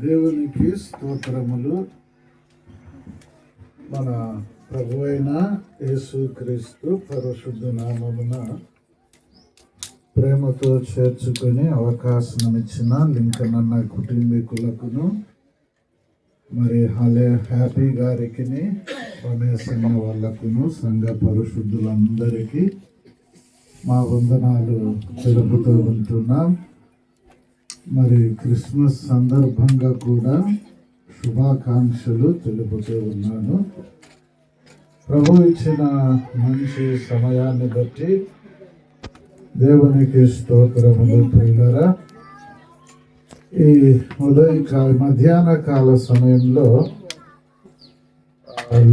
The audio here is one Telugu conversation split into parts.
దేవునికి స్తోత్రములు. మన ప్రభువైన యేసుక్రీస్తు పరిశుద్ధ నామమున ప్రేమతో చేర్చుకొని అవకాశం ఇచ్చిన లింకన్ అన్న కుటుంబీకులకును, మరి హ్యాపీ గారికి, రమేష్ అన్న వాళ్ళకును, సంఘ పరిశుద్ధులందరికీ మా వందనాలు తెలుపుతూ ఉంటున్నాం. మరి క్రిస్మస్ సందర్భంగా కూడా శుభాకాంక్షలు తెలుపుతూ ఉన్నాను. ప్రభు ఇచ్చిన మంచి సమయాన్ని బట్టి దేవునికి స్తోత్రములు. ప్రియులారా, ఈ మధ్యాహ్న కాల సమయంలో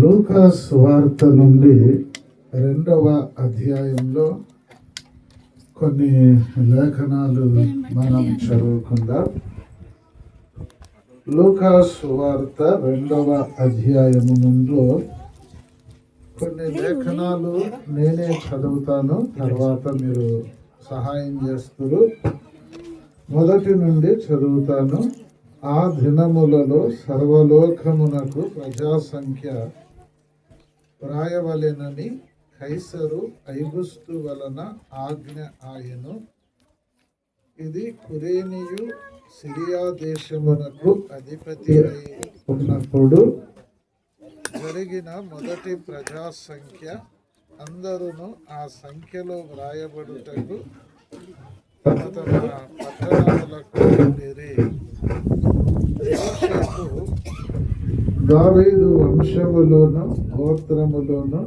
లూకా సువార్త నుండి 2వ అధ్యాయంలో కొన్ని లేఖనాలు మనం చదువుకుందాం. లూకా సువార్త 2వ అధ్యాయము నుండి కొన్ని లేఖనాలు నేనే చదువుతాను, తర్వాత మీరు సహాయం చేస్తారు. మొదటి నుండి చదువుతాను. ఆ దినములలో సర్వలోకమునకు ప్రజాసంఖ్య వ్రాయవలెనని కైసరు ఐగుస్తు వలన ఆజ్ఞ ఆయను. ఇది కురేనియు సిరియా దేశమునకు అధిపతి అయి ఉన్నప్పుడు జరిగిన మొదటి ప్రజా సంఖ్య. అందరూ ఆ సంఖ్యలో వ్రాయబడుటకు తమ తమ పట్టణములకు వెళ్ళిరి. దావీదు వంశములోను గోత్రములోను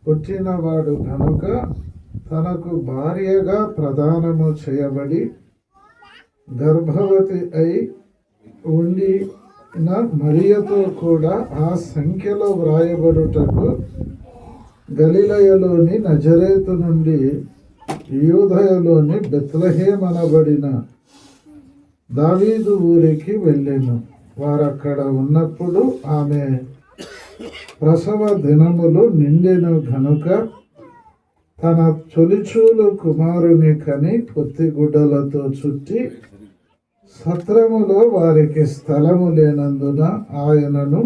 పుట్టినవాడు కనుక తనకు భార్యగా ప్రదానము చేయబడి గర్భవతి అయి ఉండిన మరియతో కూడా ఆ సంఖ్యలో వ్రాయబడుటకు గలిలయలోని నజరేతు నుండి యూదయలోని బెత్లెహేము అనబడిన దావీదు ఊరికి వెళ్ళెను. వారక్కడ ఉన్నప్పుడు ఆమె ప్రసవ దినములు నిండెను గనుక తన తొలిచూలు కుమారుని కని పొత్తిగుడ్డలతో చుట్టి సత్రములో వారికి స్థలము లేనందున ఆయనను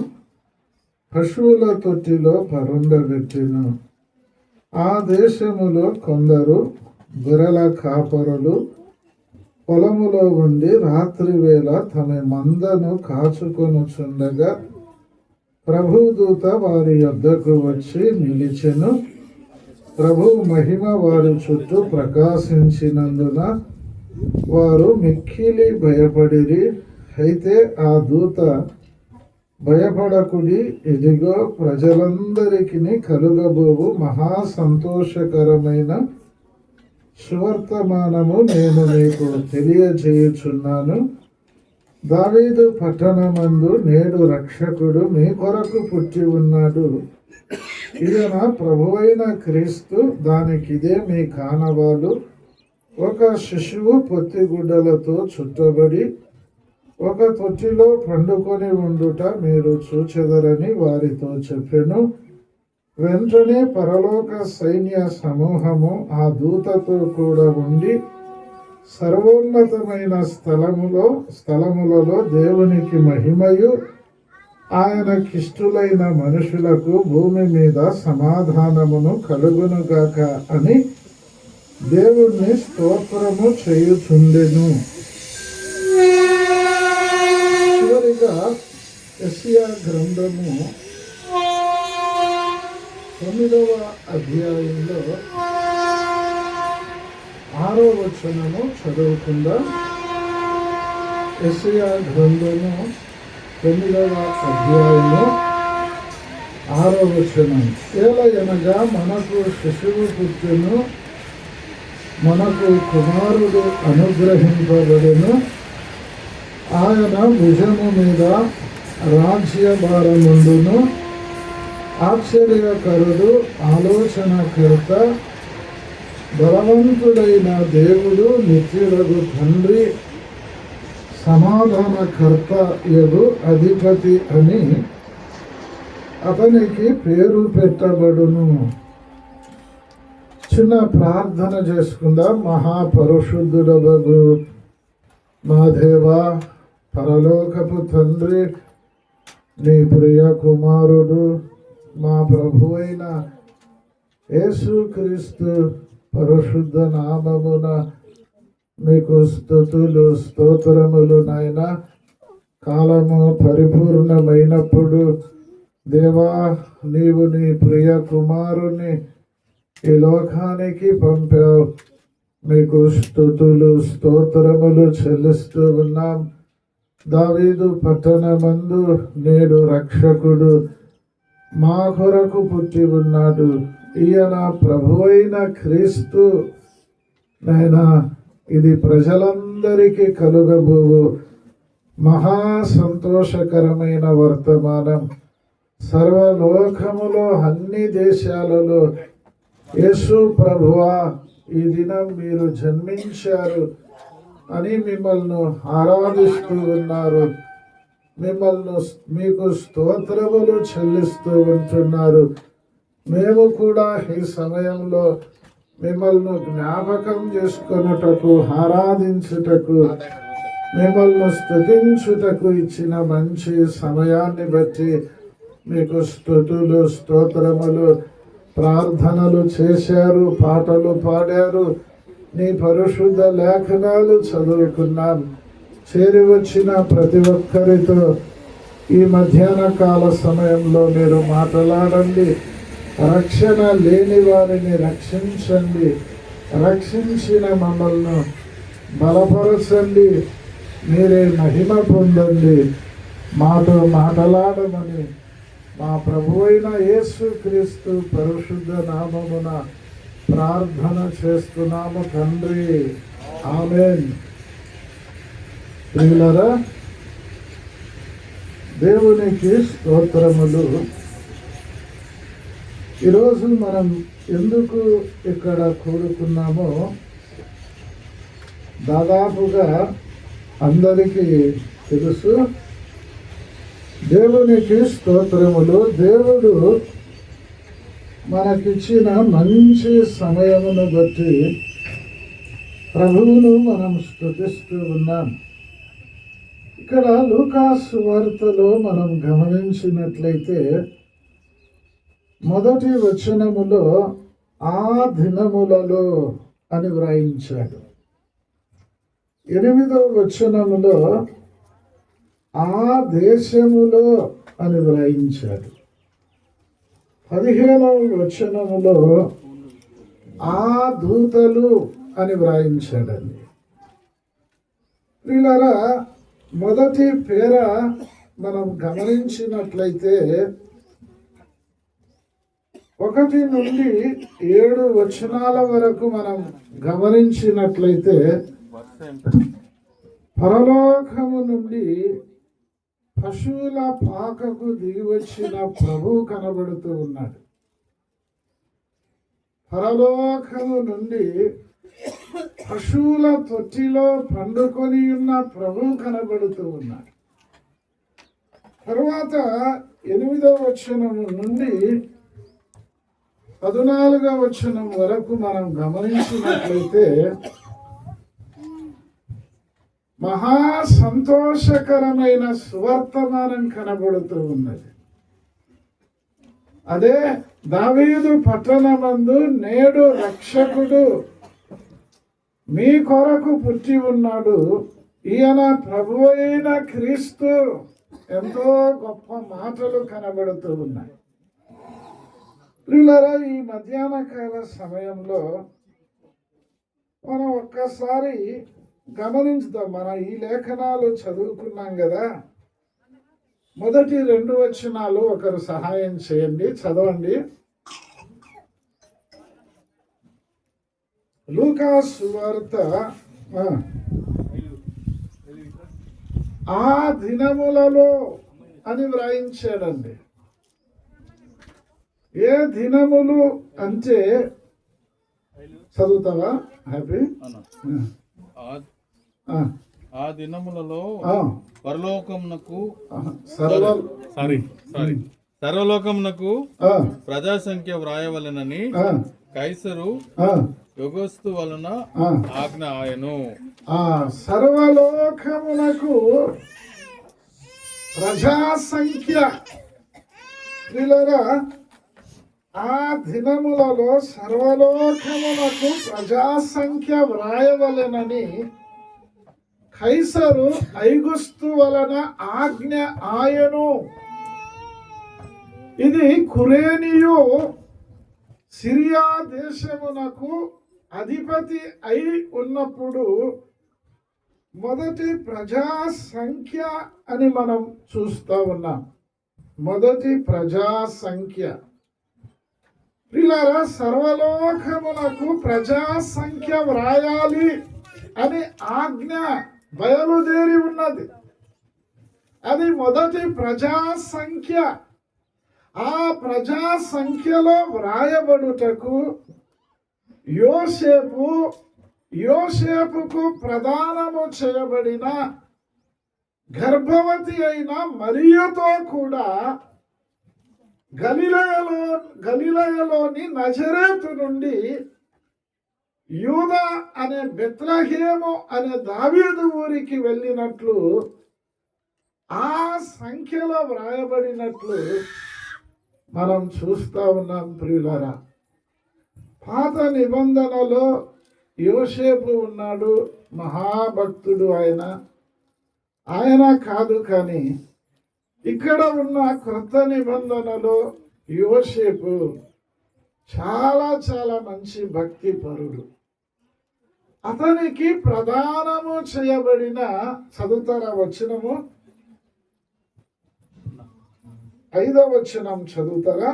పశువుల తొట్టిలో పరుండబెట్టెను. ఆ దేశములో కొందరు గొర్రెల కాపరులు పొలములో ఉండి రాత్రి వేళ తమ మందను కాచుకొనుచుండగా ప్రభుదూత వారి యొద్దకు వచ్చి నిలిచెను. ప్రభు మహిమ వారి చుట్టూ ప్రకాశించినందున వారు మిక్కిలి భయపడిరి. అయితే ఆ దూత, భయపడకుడి, ఇదిగో ప్రజలందరికీ కలుగబోవు మహా సంతోషకరమైన సువర్తమానము నేను మీకు తెలియజేయుచున్నాను. దావీదు పట్టణమందు నేడు రక్షకుడు మీ కొరకు పుట్టి ఉన్నాడు. ఈయన ప్రభువైన క్రీస్తు. దానికిదే మీ కానవాలు. ఒక శిశువు పొత్తిగుడ్డలతో చుట్టబడి ఒక తొట్టిలో పండుకొని ఉండుట మీరు చూచెదరని వారితో చెప్పెను. వెంటనే పరలోక సైన్య సమూహము ఆ దూతతో కూడా ఉండి సర్వోన్నతమైన స్థలములలో దేవునికి మహిమయు ఆయనకిష్టులైన మనుషులకు భూమి మీద సమాధానమును కలుగునుగాక అని దేవుణ్ణి స్తోత్రము చేయుచుండెను. చివరిగా యెషయా గ్రంథము 9వ అధ్యాయంలో 6వ వచనము చదువుకుందాం. యెషయా గ్రంథము 9వ అధ్యాయము 6వ వచనం. ఏలయనగా మనకు శిశువు పుట్టెను, మనకు కుమారుడు అనుగ్రహింపబడెను. ఆయన భుజము మీద రాజ్యభారముండును. ఆశ్చర్యకరుడు, ఆలోచనకర్త, బలవంతుడైన దేవుడు, నిత్యుడగు తండ్రి, సమాధానకర్త యగు అధిపతి అని అతనికి పేరు పెట్టబడును. చిన్న ప్రార్థన చేసుకుందాం. మహాపరిశుద్ధుడగు మా దేవా, పరలోకపు తండ్రి, నీ ప్రియ కుమారుడు మా ప్రభువైన యేసుక్రీస్తు పరిశుద్ధ నామమున మీకు స్తుతులు స్తోత్రములు నాయన. కాలము పరిపూర్ణమైనప్పుడు దేవా, నీవు నీ ప్రియ కుమారుని ఈ లోకానికి పంపావు. మీకు స్తుతులు స్తోత్రములు చెల్లిస్తూ ఉన్నాం. దావీదు పట్టణమందు నేడు రక్షకుడు మా కొరకు పుట్టి ఉన్నాడు. ఈయన ప్రభువైన క్రీస్తు నాయనా. ఇది ప్రజలందరికీ కలుగబోవు మహా సంతోషకరమైన వర్తమానం. సర్వలోకములో అన్ని దేశాలలో యేసు ప్రభువా, ఈ దినం మీరు జన్మించారు అని మిమ్మల్ని ఆరాధిస్తూ ఉన్నారు. మీకు స్తోత్రములు చెల్లిస్తూ ఉంటున్నారు. మేము కూడా ఈ సమయంలో మిమ్మల్ని జ్ఞాపకం చేసుకొనుటకు, ఆరాధించుటకు, మిమ్మల్ని స్తుతించుటకు ఇచ్చిన మంచి సమయాన్ని బట్టి మీకు స్తుతులు స్తోత్రములు. ప్రార్థనలు చేశారు, పాటలు పాడారు, నీ పరిశుద్ధ లేఖనాలు చదువుకున్నాం. చేరి వచ్చిన ప్రతి ఒక్కరితో ఈ మధ్యాహ్న కాల సమయంలో మీరు మాట్లాడండి. రక్షణ లేని వారిని రక్షించండి, రక్షించిన మమ్మల్ని బలపరచండి, మీరే మహిమ పొందండి. మాతో మాట్లాడమని మా ప్రభువైన యేసుక్రీస్తు పరిశుద్ధ నామమున ప్రార్థన చేస్తున్నాము తండ్రి, ఆమేన్. ప్రియులారా, దేవునికి స్తోత్రములు. ఈరోజు మనం ఎందుకు ఇక్కడ కూడుకున్నామో దాదాపుగా అందరికీ తెలుసు. దేవునికి స్తోత్రములు. దేవుడు మనకిచ్చిన మంచి సమయమును బట్టి ప్రభువును మనం స్తుతిస్తూ ఉన్నాం. ఇక్కడ లూకాసు వార్తలో మనం గమనించినట్లయితే మొదటి వచనములో ఆ దినములలో అని వ్రాయించాడు. 8వ వచనములో ఆ దేశములో అని వ్రాయించాడు. 15వ వచనములో ఆ దూతలు అని వ్రాయించాడండి. ప్రియులారా, మొదటి పేర మనం గమనించినట్లయితే 1 నుండి 7 వచనాల వరకు మనం గమనించినట్లయితే పరలోకము నుండి పశువుల పాకకు దిగి వచ్చిన ప్రభువు కనబడుతూ ఉన్నాడు. పరలోకము నుండి పశువుల తొట్టిలో పండుకొని ఉన్న ప్రభువు కనబడుతూ ఉన్నాడు. తరువాత 8వ వచనము నుండి 14వ వచనం వరకు మనం గమనించినట్లయితే మహా సంతోషకరమైన సువర్తమానం కనబడుతూ ఉన్నది. అదే దావీదు పట్టణమందు నేడు రక్షకుడు మీ కొరకు పుట్టి ఉన్నాడు, ఈయన ప్రభువైన క్రీస్తు. ఎంతో గొప్ప మాటలు కనబడుతూ ఉన్నాయి. ప్రియులారా, ఈ మధ్యాహ్న కాల సమయంలో మనం ఒక్కసారి గమనించుదాం. మనం ఈ లేఖనాలు చదువుకున్నాం కదా. మొదటి 2 వచనాలు ఒకరు సహాయం చేయండి, చదవండి. లూకాసు వార్త ఆ దినములలో అని వ్రాయించాడండి. ఏ దినములు అంటే చదువుతావా? హ్యాపీ. ఆ దినములలో పరలోకమునకు సర్వలోకమునకు ప్రజా సంఖ్య వ్రాయవలెనని కైసరు యోగస్తు వలన ఆజ్ఞ ఆయను. సర్వలోకమునకు ప్రజా సంఖ్య. ప్రియులారా, ఆ దినములలో సర్వలోకమునకు ప్రజా సంఖ్య వ్రాయవలెనని కైసరు ఐగుస్తు వలన ఆజ్ఞ ఆయను. ఇది కురేనియు సిరియా దేశమునకు అధిపతి అయి ఉన్నప్పుడు మొదటి ప్రజా సంఖ్య అని మనం చూస్తూ ఉన్నాం. మొదటి ప్రజా సంఖ్య. ప్రియులారా, సర్వలోకమునకు ప్రజా సంఖ్య వ్రాయాలి అని ఆజ్ఞ బయలుదేరి ఉన్నది. అది మొదటి ప్రజా సంఖ్య. ఆ ప్రజా సంఖ్యలో వ్రాయబడుటకు యోసేపుకు ప్రదానము చేయబడిన గర్భవతి అయిన మరియతో కూడా గలిలయలోని నజరేతు నుండి యూదా అనే బెత్లెహేము అనే దావీదు ఊరికి వెళ్ళినట్లు ఆ సంఖ్యలో వ్రాయబడినట్లు మనం చూస్తూ ఉన్నాం. ప్రియులారా, పాత నిబంధనలో యోసేపు ఉన్నాడు, మహాభక్తుడు. ఆయన కాదు, కానీ ఇక్కడ ఉన్న క్రొత్త నిబంధనలో యోసేపు చాలా చాలా మంచి భక్తి పరుడు. అతనికి ప్రదానము చేయబడిన, చదువుతారా వచనము, 5వ వచనం చదువుతారా?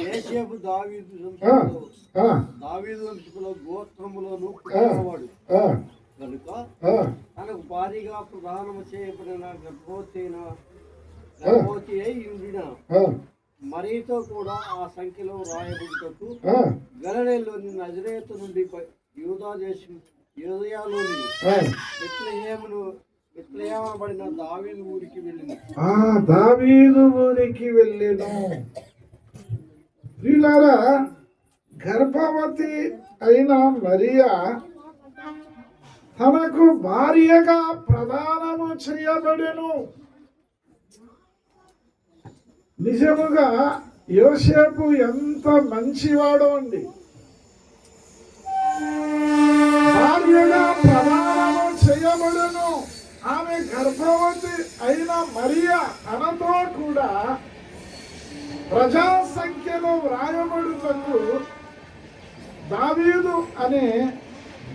యోసేపు దావీదు వంశముల గోత్రములను పుట్టినవాడు కనుక తనకు భారీగా ప్రదానము చేయబడిన గర్భవతి అయి ఉండిన మరియతో కూడా ఆ సంఖ్యలో రాయబడుటకు గలిలయలోని నజరేతు నుండి యూదా దేశం యూదయలోని బెత్లెహేమబడిన దావీదు ఊరికి వెళ్ళిన. దావీదు ఊరికి వెళ్ళెను. ప్రియులారా, గర్భవతి అయిన మరియా తనకు భార్యగా ప్రదానము చేయబడెను. నిజముగా యోసేపు ఎంత మంచివాడో అండి. భార్యగా ప్రదానము చేయబడెను. ఆమె గర్భవతి అయిన మరియా తనతో కూడా ప్రజా సంఖ్యలో వ్రాయబడుటకు దావీదు అనే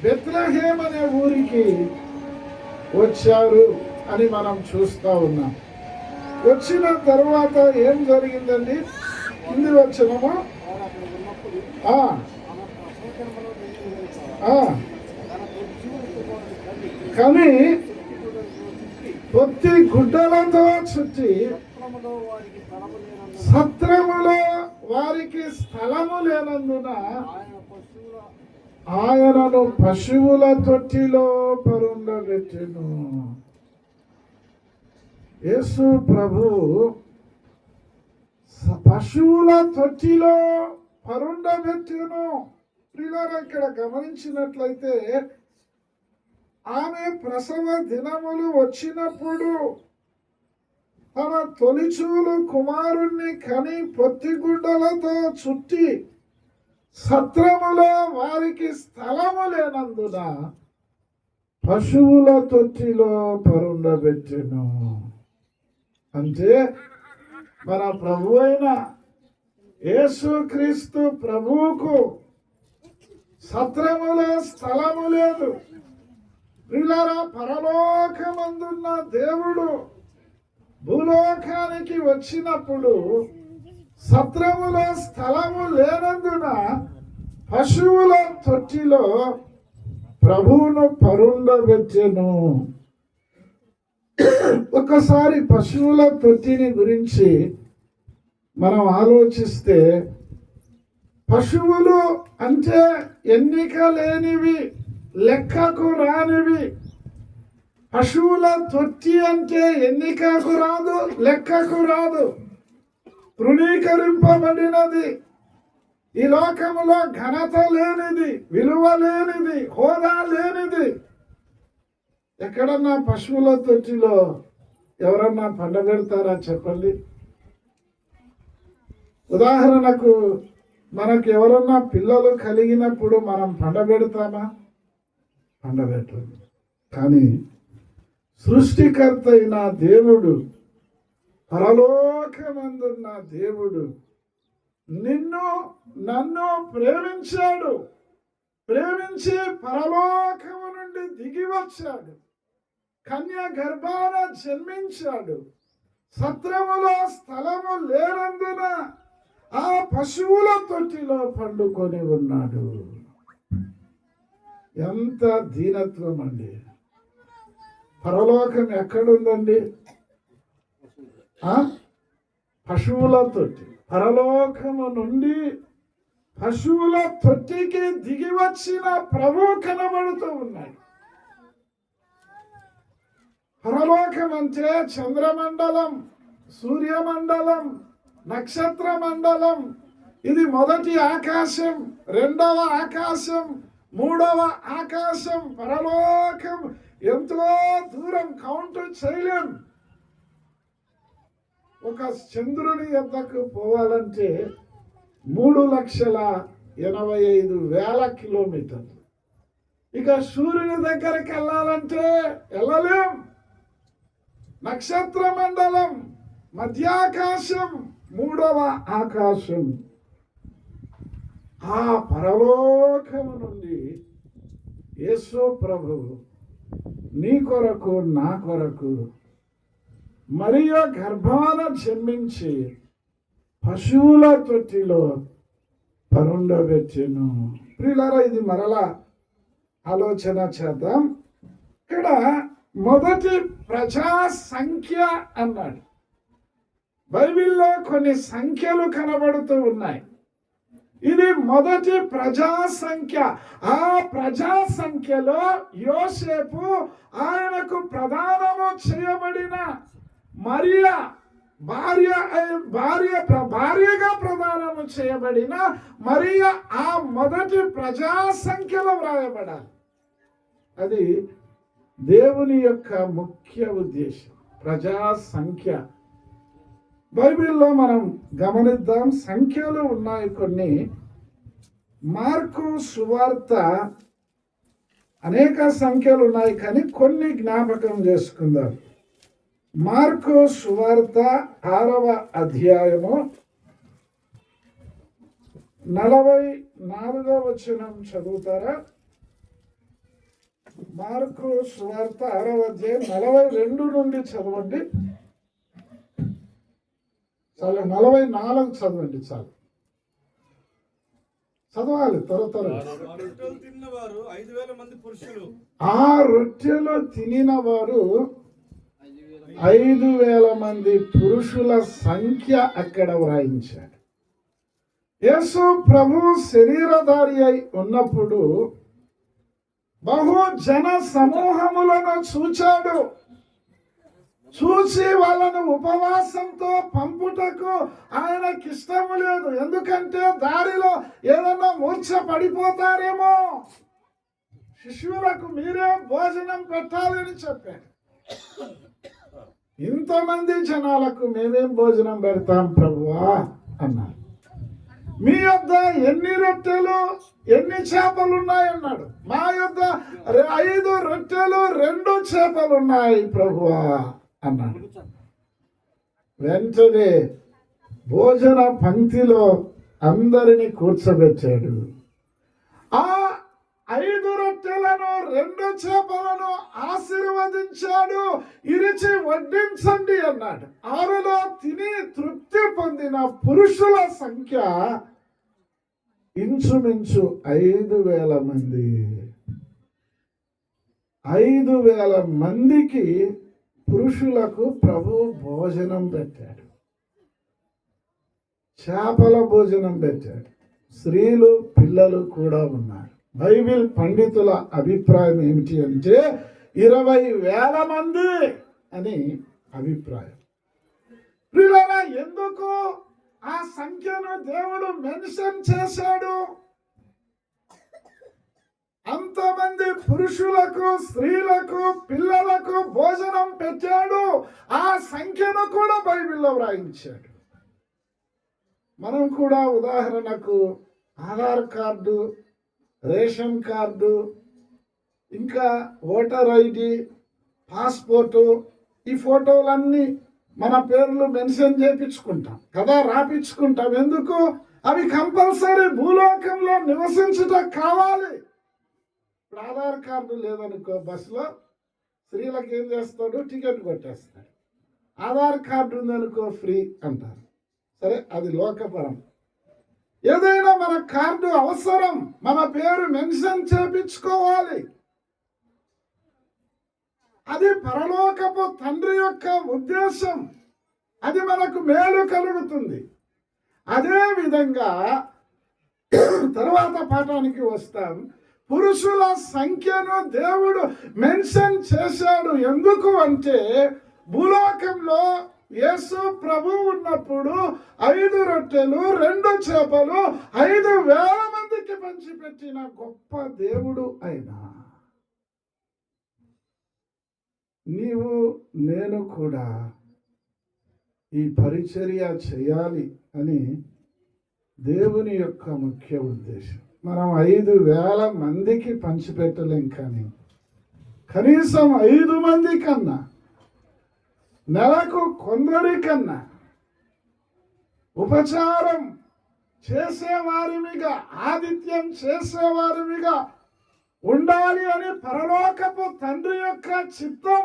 బెత్లెహేమ్ అనే ఊరికి వచ్చారు అని మనం చూస్తూ ఉన్నాం. వచ్చిన తర్వాత ఏం జరిగిందండి? కింది వచ్చినము కానీ పొత్తి గుడ్డలతో చుట్టి సత్రములో వారికి స్థలము లేనందున ఆయనను పశువుల తొట్టిలో పరుండబెట్టెను. యేసు ప్రభు పశువుల తొట్టిలో పరుండబెట్టెను. ప్రియులారా, ఇక్కడ గమనించినట్లయితే ఆమె ప్రసవ దినములు వచ్చినప్పుడు తన తొలిచూలు కుమారుణ్ణి కని పొత్తిగుడ్డలతో చుట్టి సత్రములో వారికి స్థలము లేనందున పశువుల తొట్టిలో పరుండబెట్టెను. అంటే మన ప్రభు అయిన యేసుక్రీస్తు ప్రభువుకు సత్రములో స్థలము లేదు. ప్రియులారా, పరలోకమందున్న దేవుడు భూలోకానికి వచ్చినప్పుడు సత్రములో స్థలము లేనందున పశువుల తొట్టిలో ప్రభువును పరుండబెట్టెను. ఒకసారి పశువుల తొట్టిని గురించి మనం ఆలోచిస్తే, పశువులు అంటే ఎన్నిక లేనివి, లెక్కకు రానివి. పశువుల తొట్టి అంటే ఎన్నికకు రాదు, లెక్కకు రాదు, తృణీకరింపబడినది. ఈ లోకములో ఘనత లేనిది, విలువ లేనిది, హోదా లేనిది. ఎక్కడన్నా పశువుల తొట్టిలో ఎవరన్నా పండబెడతారా చెప్పండి? ఉదాహరణకు మనకు ఎవరన్నా పిల్లలు కలిగినప్పుడు మనం పండబెడతామా? పండబెట్టదు. కానీ సృష్టికర్త అయిన దేవుడు, పరలోకమందున్న దేవుడు నిన్ను నన్ను ప్రేమించాడు. ప్రేమించి పరలోకము నుండి దిగి వచ్చాడు. కన్య గర్భాన జన్మించాడు. సత్రములో స్థలము లేనందున ఆ పశువుల తొట్టిలో పండుకొని ఉన్నాడు. ఎంత దీనత్వం అండి! పరలోకం ఎక్కడుందండి? పశువుల తొట్టి. పరలోకము నుండి పశువుల తొట్టికి దిగి వచ్చిన ప్రభు కనబడుతూ ఉన్నాడు. పరలోకం అంటే చంద్రమండలం, సూర్యమండలం, నక్షత్ర మండలం. ఇది మొదటి ఆకాశం, రెండవ ఆకాశం, మూడవ ఆకాశం. పరలోకం ఎంతో దూరం, కౌంట్ చేయలేం. ఒక చంద్రుని యొద్దకు పోవాలంటే 3,85,000 కిలోమీటర్లు. ఇక సూర్యుని దగ్గరికి వెళ్ళాలంటే వెళ్ళలేం. నక్షత్ర మండలం, మధ్యాకాశం, మూడవ ఆకాశం. ఆ పరలోకము నుండి యేసు ప్రభువు నీ కొరకు నా కొరకు మరియ గర్భాన జన్మించి పశువుల తొట్టిలో పరుండబెట్టెను. ప్రియులారా, ఇది మరలా ఆలోచన చేద్దాం. ఇక్కడ మొదటి ప్రజా సంఖ్య అన్నాడు. బైబిల్లో కొన్ని సంఖ్యలు కనబడుతూ ఉన్నాయి. ఇది మొదటి ప్రజా సంఖ్య. ఆ ప్రజా సంఖ్యలో యోసేపు, ఆయనకు ప్రదానము చేయబడిన మరియా భార్యగా ప్రదానము చేయబడిన మరియా ఆ మొదటి ప్రజా సంఖ్యలో వ్రాయబడాలి. అది దేవుని యొక్క ముఖ్య ఉద్దేశం, ప్రజా సంఖ్య. బైబిల్లో మనం గమనిద్దాం, సంఖ్యలు ఉన్నాయి కొన్ని. మార్కు సువార్త అనేక సంఖ్యలు ఉన్నాయి, కానీ కొన్ని జ్ఞాపకం చేసుకుందాం. మార్కు సువార్త 6వ అధ్యాయము 44వ వచనం చదువుతారా? మార్కు సువార్త 6వ అధ్యాయం 42 నుండి చదవండి. చాలు, 44 చదవండి. చాలు, చదవాలి త్వర. ఆ రొట్టెలు తినిన వారు 5,000 మంది పురుషుల సంఖ్య అక్కడ వ్రాయించాడు. యేసు ప్రభు శరీరధారి అయి ఉన్నప్పుడు బహు జన సమూహములను చూచాడు. చూసి వాళ్ళను ఉపవాసంతో పంపుటకు ఆయనకి ఇష్టము లేదు. ఎందుకంటే దారిలో ఏదన్నా మూర్ఛ పడిపోతారేమో, శిష్యులకు మీరే భోజనం పెట్టాలని చెప్పాడు. ఇంతమంది జనాలకు మేమేం భోజనం పెడతాం ప్రభువా అన్నారు. మీ యొద్ద ఎన్ని రొట్టెలు ఎన్ని చేపలు ఉన్నాయన్నాడు. మా యొద్ద 5 రొట్టెలు 2 చేపలు ఉన్నాయి ప్రభువా అన్నాడు. వెంటనే భోజన పంక్తిలో అందరినీ కూర్చోబెట్టాడు. ఆ 5 రొట్టెలను 2 చేపలను ఆశీర్వదించాడు. ఇరిచి వడ్డించండి అన్నాడు. 6లో తిని తృప్తి పొందిన పురుషుల సంఖ్య ఇంచుమించు 5,000 మంది. 5,000 మందికి పురుషులకు ప్రభు భోజనం పెట్టాడు. చేపల భోజనం పెట్టాడు. స్త్రీలు, పిల్లలు కూడా ఉన్నారు. బైబిల్ పండితుల అభిప్రాయం ఏమిటి అంటే 20,000 మంది అని అభిప్రాయం. ప్రియులారా, ఎందుకు ఆ సంఖ్యను దేవుడు మెన్షన్ చేశాడు? అంతమంది పురుషులకు, స్త్రీలకు, పిల్లలకు భోజనం పెట్టాడు. ఆ బైబిల్లో వ్రాయించాడు. మనం కూడా ఉదాహరణకు ఆధార్ కార్డు, రేషన్ కార్డు, ఇంకా ఓటర్ ఐడి, పాస్పోర్టు, ఈ ఫోటోలన్నీ మన పేర్లు మెన్షన్ చేయించుకుంటాం కదా, రాపించుకుంటాం. ఎందుకు? అవి కంపల్సరీ భూలోకంలో నివసించుట కావాలి. ఇప్పుడు ఆధార్ కార్డు లేదనుకో, బస్సులో స్త్రీలకు ఏం చేస్తాడు? టికెట్ కొట్టేస్తాడు. ఆధార్ కార్డు ఉందనుకో ఫ్రీ అంటారు. సరే, అది లోకపరం. ఏదైనా మన కార్డు అవసరం, మన పేరు మెన్షన్ చేయించుకోవాలి. అది పరలోకపు తండ్రి యొక్క ఉద్దేశం. అది మనకు మేలు కలుగుతుంది. అదే విధంగా తర్వాత పాఠానికి వస్తాం. పురుషుల సంఖ్యను దేవుడు మెన్షన్ చేశాడు. ఎందుకు అంటే భూలోకంలో యేసు ప్రభు ఉన్నప్పుడు 5 రొట్టెలు 2 చేపలు 5,000 మందికి పంచిపెట్టిన గొప్ప దేవుడు ఆయన. నీవు నేను కూడా ఈ పరిచర్య చేయాలి అని దేవుని యొక్క ముఖ్య ఉద్దేశం. మనం 5,000 మందికి పంచిపెట్టలేం, కానీ కనీసం 5 మంది కన్నా, నెలకు కొందరికన్నా ఉపచారం చేసేవారిమిగా, ఆతిథ్యం చేసేవారిమిగా ఉండాలి అని పరలోకపు తండ్రి యొక్క చిత్తం.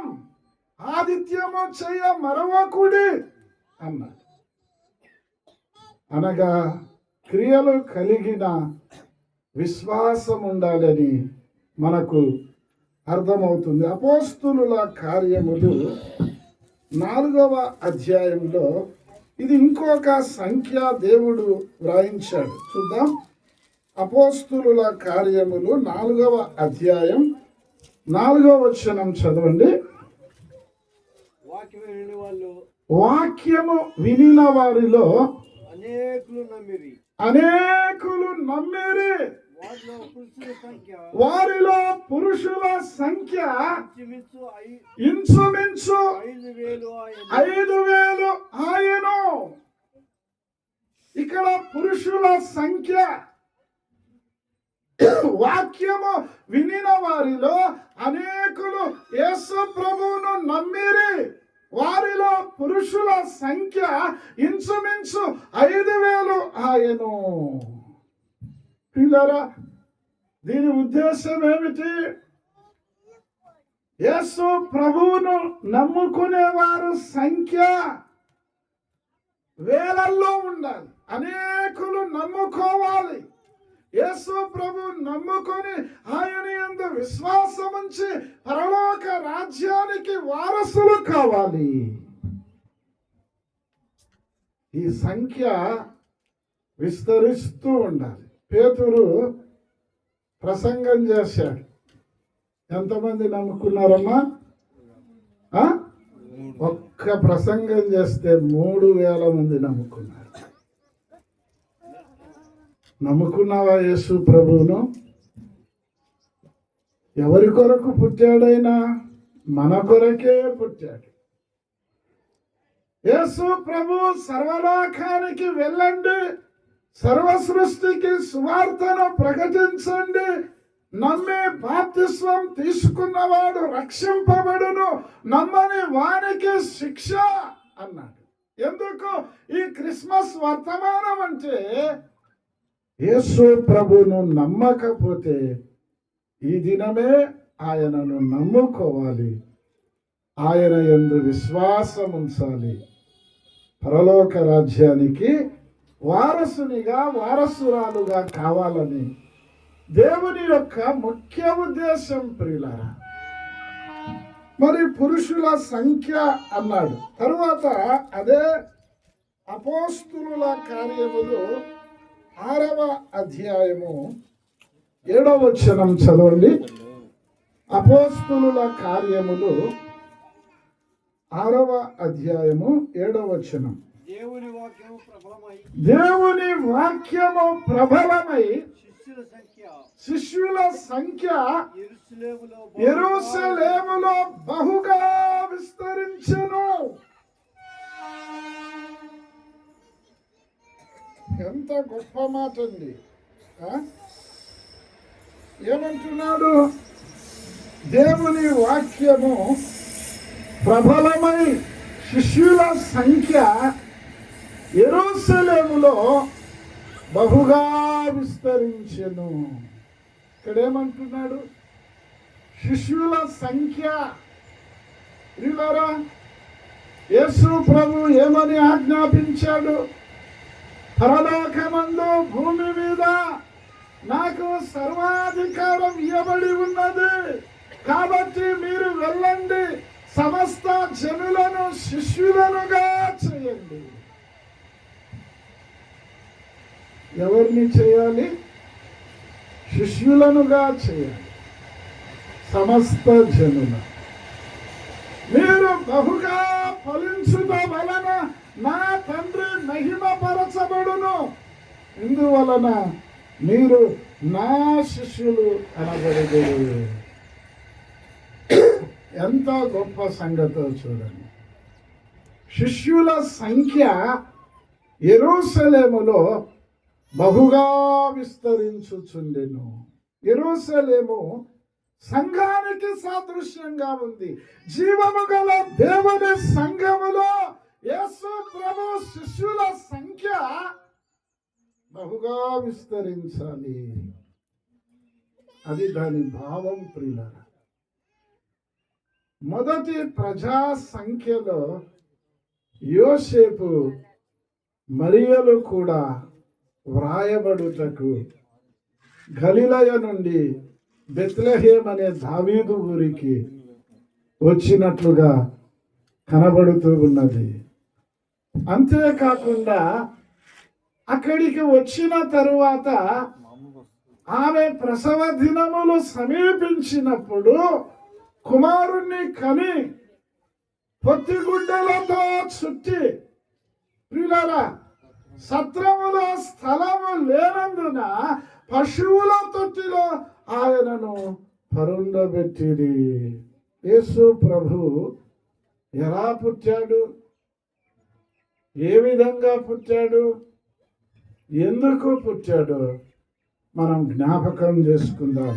ఆతిథ్యము చేయ మరవకుడి అన్నాడు. అనగా క్రియలు కలిగిన విశ్వాసం ఉండాలని మనకు అర్థమవుతుంది. అపోస్తులుల కార్యములు 4వ అధ్యాయంలో ఇది ఇంకొక సంఖ్య దేవుడు వ్రాయించాడు. చూద్దాం. అపోస్తులుల కార్యములు 4వ అధ్యాయం 4వ వచనం చదవండి. వాక్యము వినిన వారిలో అనేకులు నమ్మిరి. వారిలో పురుషుల సంఖ్య ఇంచుమించు 5,000 ఆయను. ఇక్కడ పురుషుల సంఖ్య, వాక్యము వినిన వారిలో అనేకులు యేసు ప్రభువును నమ్మిరి. వారిలో పురుషుల సంఖ్య ఇంచుమించు 5,000 ఆయను. పిల్లరా, దీని ఉద్దేశం ఏమిటి? యేసు ప్రభువును నమ్ముకునేవారు సంఖ్య వేలల్లో ఉండాలి. అనేకులు నమ్ముకోవాలి. యేసు ప్రభు నమ్ముకొని ఆయన యందు విశ్వాసం ఉంచి పరలోక రాజ్యానికి వారసులు కావాలి. ఈ సంఖ్య విస్తరిస్తూ ఉండాలి. పేతురు ప్రసంగం చేశాడు. ఎంతమంది నమ్ముకున్నారమ్మా? ఒక్క ప్రసంగం చేస్తే 3,000 మంది నమ్ముకున్నారు. నమ్ముకున్నావా యేసు ప్రభువును? ఎవరి కొరకు పుట్టాడైనా? మన కొరకే పుట్టాడు. యేసు ప్రభు సర్వలోకానికి వెళ్ళండి, సర్వ సృష్టికి సువార్తను ప్రకటించండి, నమ్మి బాప్తిస్మం తీసుకున్నవాడు రక్షింపబడును, నమ్మని వానికి శిక్ష అన్నాడు. ఎందుకు ఈ క్రిస్మస్ వర్తమానం అంటే యేసు ప్రభువును నమ్మకపోతే ఈ దినమే ఆయనను నమ్ముకోవాలి, ఆయన యందు విశ్వాసం ఉంచాలి, పరలోక రాజ్యానికి వారసునిగా వారసురాలుగా కావాలని దేవుని యొక్క ముఖ్య ఉద్దేశం. ప్రియులారా, మరి పురుషుల సంఖ్య అన్నాడు. తరువాత అదే అపోస్తులుల కార్యములు 6వ అధ్యాయము 7వ వచనం చదవండి. అపోస్తులుల కార్యములు 6వ అధ్యాయము 7వ వచనం. దేవుని వాక్యము ప్రబలమై శిష్యుల సంఖ్య యెరూషలేములో బహుగా విస్తరించెను. ఎంత గొప్ప మాట అండి. ఏమంటున్నాడు? దేవుని వాక్యము ప్రబలమై శిష్యుల సంఖ్య యెరూషలేములో బహుగా విస్తరించెను. ఇక్కడేమంటున్నాడు? శిష్యుల సంఖ్య. ప్రియులారా, యేసు ప్రభు ఏమని ఆజ్ఞాపించాడు? పరలోకమందు భూమి మీద నాకు సర్వాధికారం ఇవ్వబడి ఉన్నది, కాబట్టి మీరు వెళ్ళండి, సమస్త జనులను శిష్యులనుగా చేయండి. ఎవరిని చేయాలి? శిష్యులనుగా చేయాలి. సమస్త జనుల మీరు బహుగా ఫలించుట వలన నా తండ్రి మహిమపరచబడును, ఇందువలన మీరు నా శిష్యులు అనబడేది. ఎంత గొప్ప సంగతో చూడండి. శిష్యుల సంఖ్య యెరూషలేములో బహుగా విస్తరించుచుండెను. యెరూషలేము సంఘానికి సాదృశ్యంగా ఉంది. జీవము గల దేవుని సంఘములో యేసు ప్రభు శిష్యుల సంఖ్య బహుగా విస్తరించాలి. అది దాని భావం. ప్రియులారా, మొదటి ప్రజా సంఖ్యలో యోసేపు మరియలు కూడా వ్రాయబడుటకు గలిలయ నుండి బెత్లెహేం అనే దావీదు ఊరికి వచ్చినట్లుగా కనబడుతూ ఉన్నది. అంతేకాకుండా అక్కడికి వచ్చిన తరువాత ఆమె ప్రసవ దినములు సమీపించినప్పుడు కుమారుణ్ణి కని పొత్తిగుడ్డలతో చుట్టి, ప్రియులారా, సత్రములో స్థలము లేనందున పశువుల తొట్టిలో ఆయనను పరుండబెట్టిరి. యేసు ప్రభు ఎలా పుట్టాడు? ఏ విధంగా పుట్టాడు? ఎందుకు పుట్టాడో మనం జ్ఞాపకం చేసుకుందాం.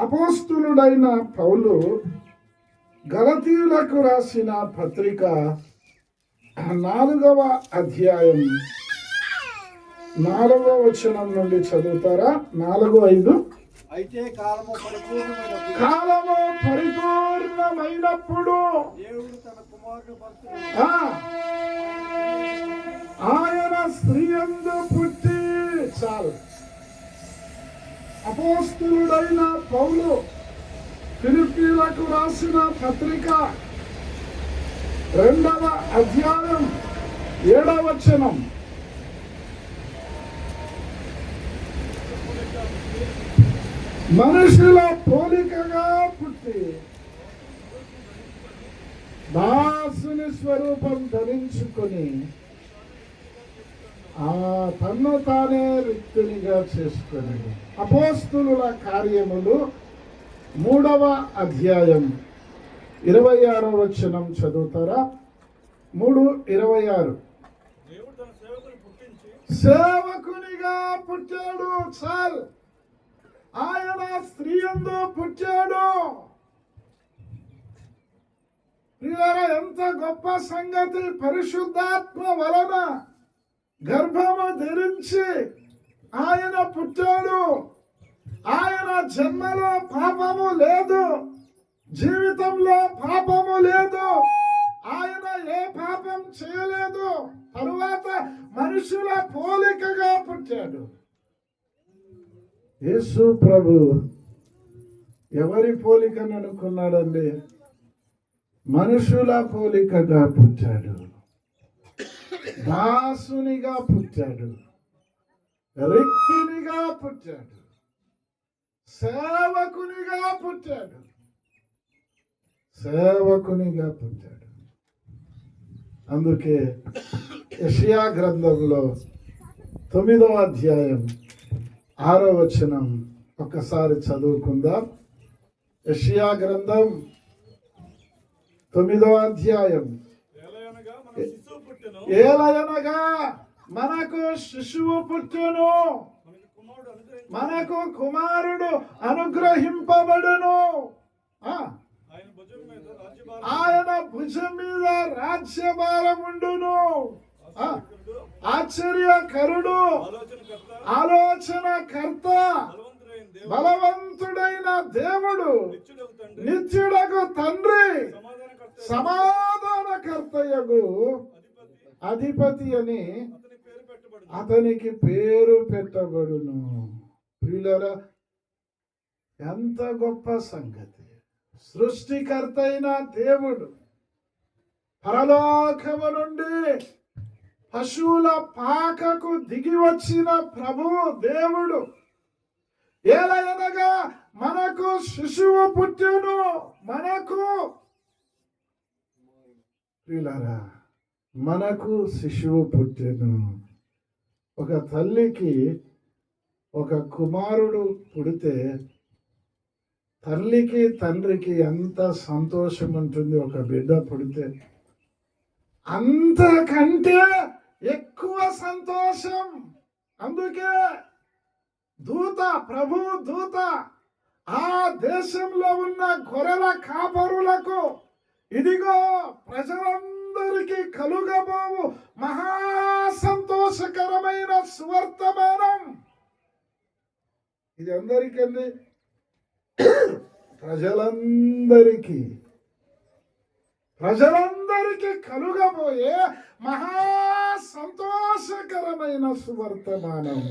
అపోస్తులుడైన పౌలు గలతీయులకు రాసిన పత్రిక 4వ అధ్యాయం 4వ వచనం నుండి చదువుతారా? 4:5. అయితే కాలము పరిపూర్ణమైనప్పుడు దేవుడు తన కుమారుడు ఆయన స్త్రీయందు పుట్టి. చాలు. అపోస్తులుడైన పౌలు ఫిలిప్పీలకు రాసిన పత్రిక 2వ అధ్యాయం 7వ వచనం. మనుషుల పోలికగా పుట్టి దాసుని స్వరూపం ధరించుకొని తన్ను తానే రిక్తునిగా చేసుకొని. అపోస్తులుల కార్యములు 3వ అధ్యాయం 26వ వచనం చదువుతారా? 3:26. సేవకునిగా పుట్టాడు. చాలు. ఆయన స్త్రీయందు పుట్టాడు. ప్రియులారా, ఎంత గొప్ప సంగతి! పరిశుద్ధాత్మ వలన గర్భము ధరించి ఆయన పుట్టాడు. ఆయన జన్మలో పాపము లేదు, జీవితంలో పాపము లేదు, ఆయన ఏ పాపం చేయలేదు. తరువాత మనుషుల పోలికగా పుట్టాడు. యేసు ప్రభు ఎవరి పోలికను అనుకున్నాడండి? మనుషుల పోలికగా పుట్టాడు. దాసునిగా పుట్టాడు, రిక్తునిగా పుట్టాడు, సేవకునిగా పుట్టాడు. సేవకునిగా పుట్టాడు. అందుకే యెషయా గ్రంథంలో 9వ అధ్యాయం 6వ వచనం ఒక్కసారి చదువుకుందాం. యెషయా గ్రంథం 9వ అధ్యాయం. ఏలయనగా మనకు శిశువు పుట్టెను, మనకు కుమారుడు అనుగ్రహింపబడును. ఆయన భుజం మీద రాజ్యభారం ఉండును. ఆశ్చర్యకరుడు, ఆలోచనకర్త, బలవంతుడైన దేవుడు, నిత్యుడగు తండ్రి, సమాధానకర్తయగు అధిపతి అని అతనికి పేరు పెట్టబడును. ప్రియులారా, ఎంత గొప్ప సంగతి! సృష్టికర్త అయిన దేవుడు పరలోకము నుండి పశువుల పాకకు దిగి వచ్చిన ప్రభువు దేవుడు ఏలయనగా మనకు శిశువు పుట్టెను. మనకు ప్రియులారా, మనకు శిశువు పుట్టెను. ఒక తల్లికి ఒక కుమారుడు పుడితే తల్లికి తండ్రికి ఎంత సంతోషం ఉంటుంది. ఒక బిడ్డ పుడితే అంతకంటే ఎక్కువ సంతోషం. అందుకే ప్రభు దూత ఆ దేశంలో ఉన్న గొర్రెల కాపరులకు, ఇదిగో ప్రజలందరికీ కలుగబోవు మహా సంతోషకరమైన సువర్తమానం. ఇది అందరికీ, ప్రజలందరికీ కలుగబోయే మహా సంతోషకరమైన సువర్తమానం.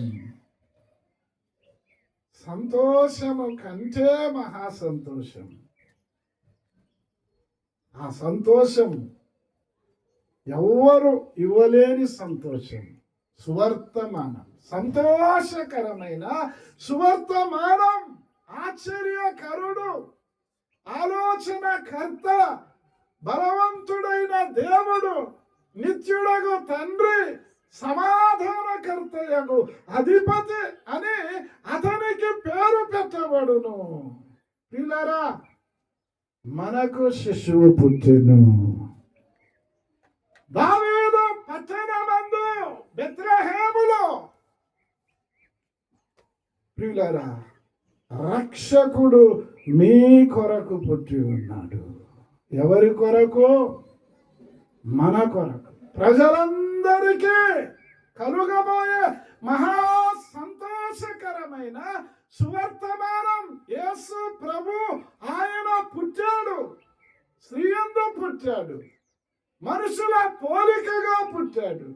సంతోషము కంటే మహా సంతోషం. ఆ సంతోషం ఎవ్వరు ఇవ్వలేని సంతోషం. సువర్తమానం, సంతోషకరమైన సువర్తమానం. ఆశ్చర్యకరుడు, ఆలోచనకర్త, బలవంతుడైన దేవుడు, నిత్యుడగు తండ్రి, సమాధానకర్తయగు అధిపతి అని అతనికి పేరు పెట్టబడును. పిల్లరా, మనకు శిశువు పుట్టెను. దావీదు పట్టణమందు బెత్లెహేములో ప్రియులారా, రక్షకుడు మీ కొరకు పుట్టి ఉన్నాడు. ఎవరి కొరకు? మన కొరకు. ప్రజలందరికీ కలుగబోయే మహా సంతోషకరమైన సువర్తమానం. యేసు ప్రభు ఆయన పుట్టాడు, స్త్రీయందు పుట్టాడు, మనుషుల పోలికగా పుట్టాడు,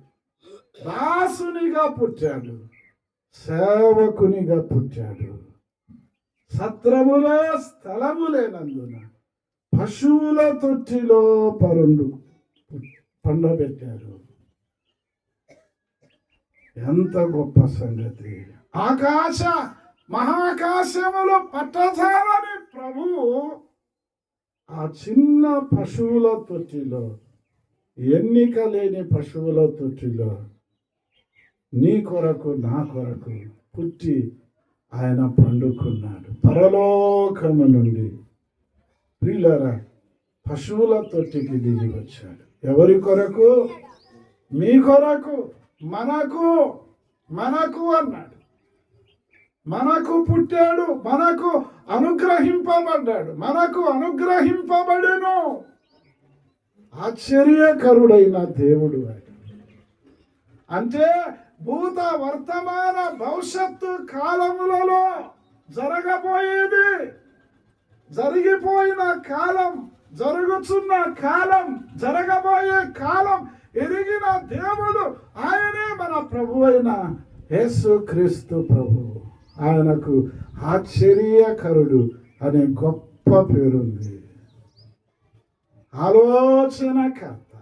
దాసునిగా పుట్టాడు, సేవకునిగా పుట్టాడు. సత్రములో స్థలము లేనందున పశువుల తొట్టిలో పండబెట్టారు. ఎంత గొప్ప సంగతి! మహాకాశములు పట్టజాలని ప్రభువు ఆ చిన్న పశువుల తొట్టిలో, ఎన్నిక లేని పశువుల తొట్టిలో నీ కొరకు నా కొరకు పుట్టి ఆయన పండుకున్నాడు. పరలోకము నుండి ప్రియులారా పశువుల తొట్టికి దిగి వచ్చాడు. ఎవరి కొరకు? మీ కొరకు, మనకు అన్నాడు. మనకు పుట్టాడు, మనకు అనుగ్రహింపబడ్డాడు, మనకు అనుగ్రహింపబడెను. ఆశ్చర్యకరుడైన దేవుడు ఆయన. అంటే భూత వర్తమాన భవిష్యత్తు కాలములలో జరగబోయేది, జరిగిపోయిన కాలం, జరుగుతున్న కాలం, జరగబోయే కాలం ఎరిగిన దేవుడు ఆయనే మన ప్రభు అయిన యేసుక్రీస్తు ప్రభు. ఆయనకు ఆశ్చర్యకరుడు అనే గొప్ప పేరుంది. ఆలోచనకర్త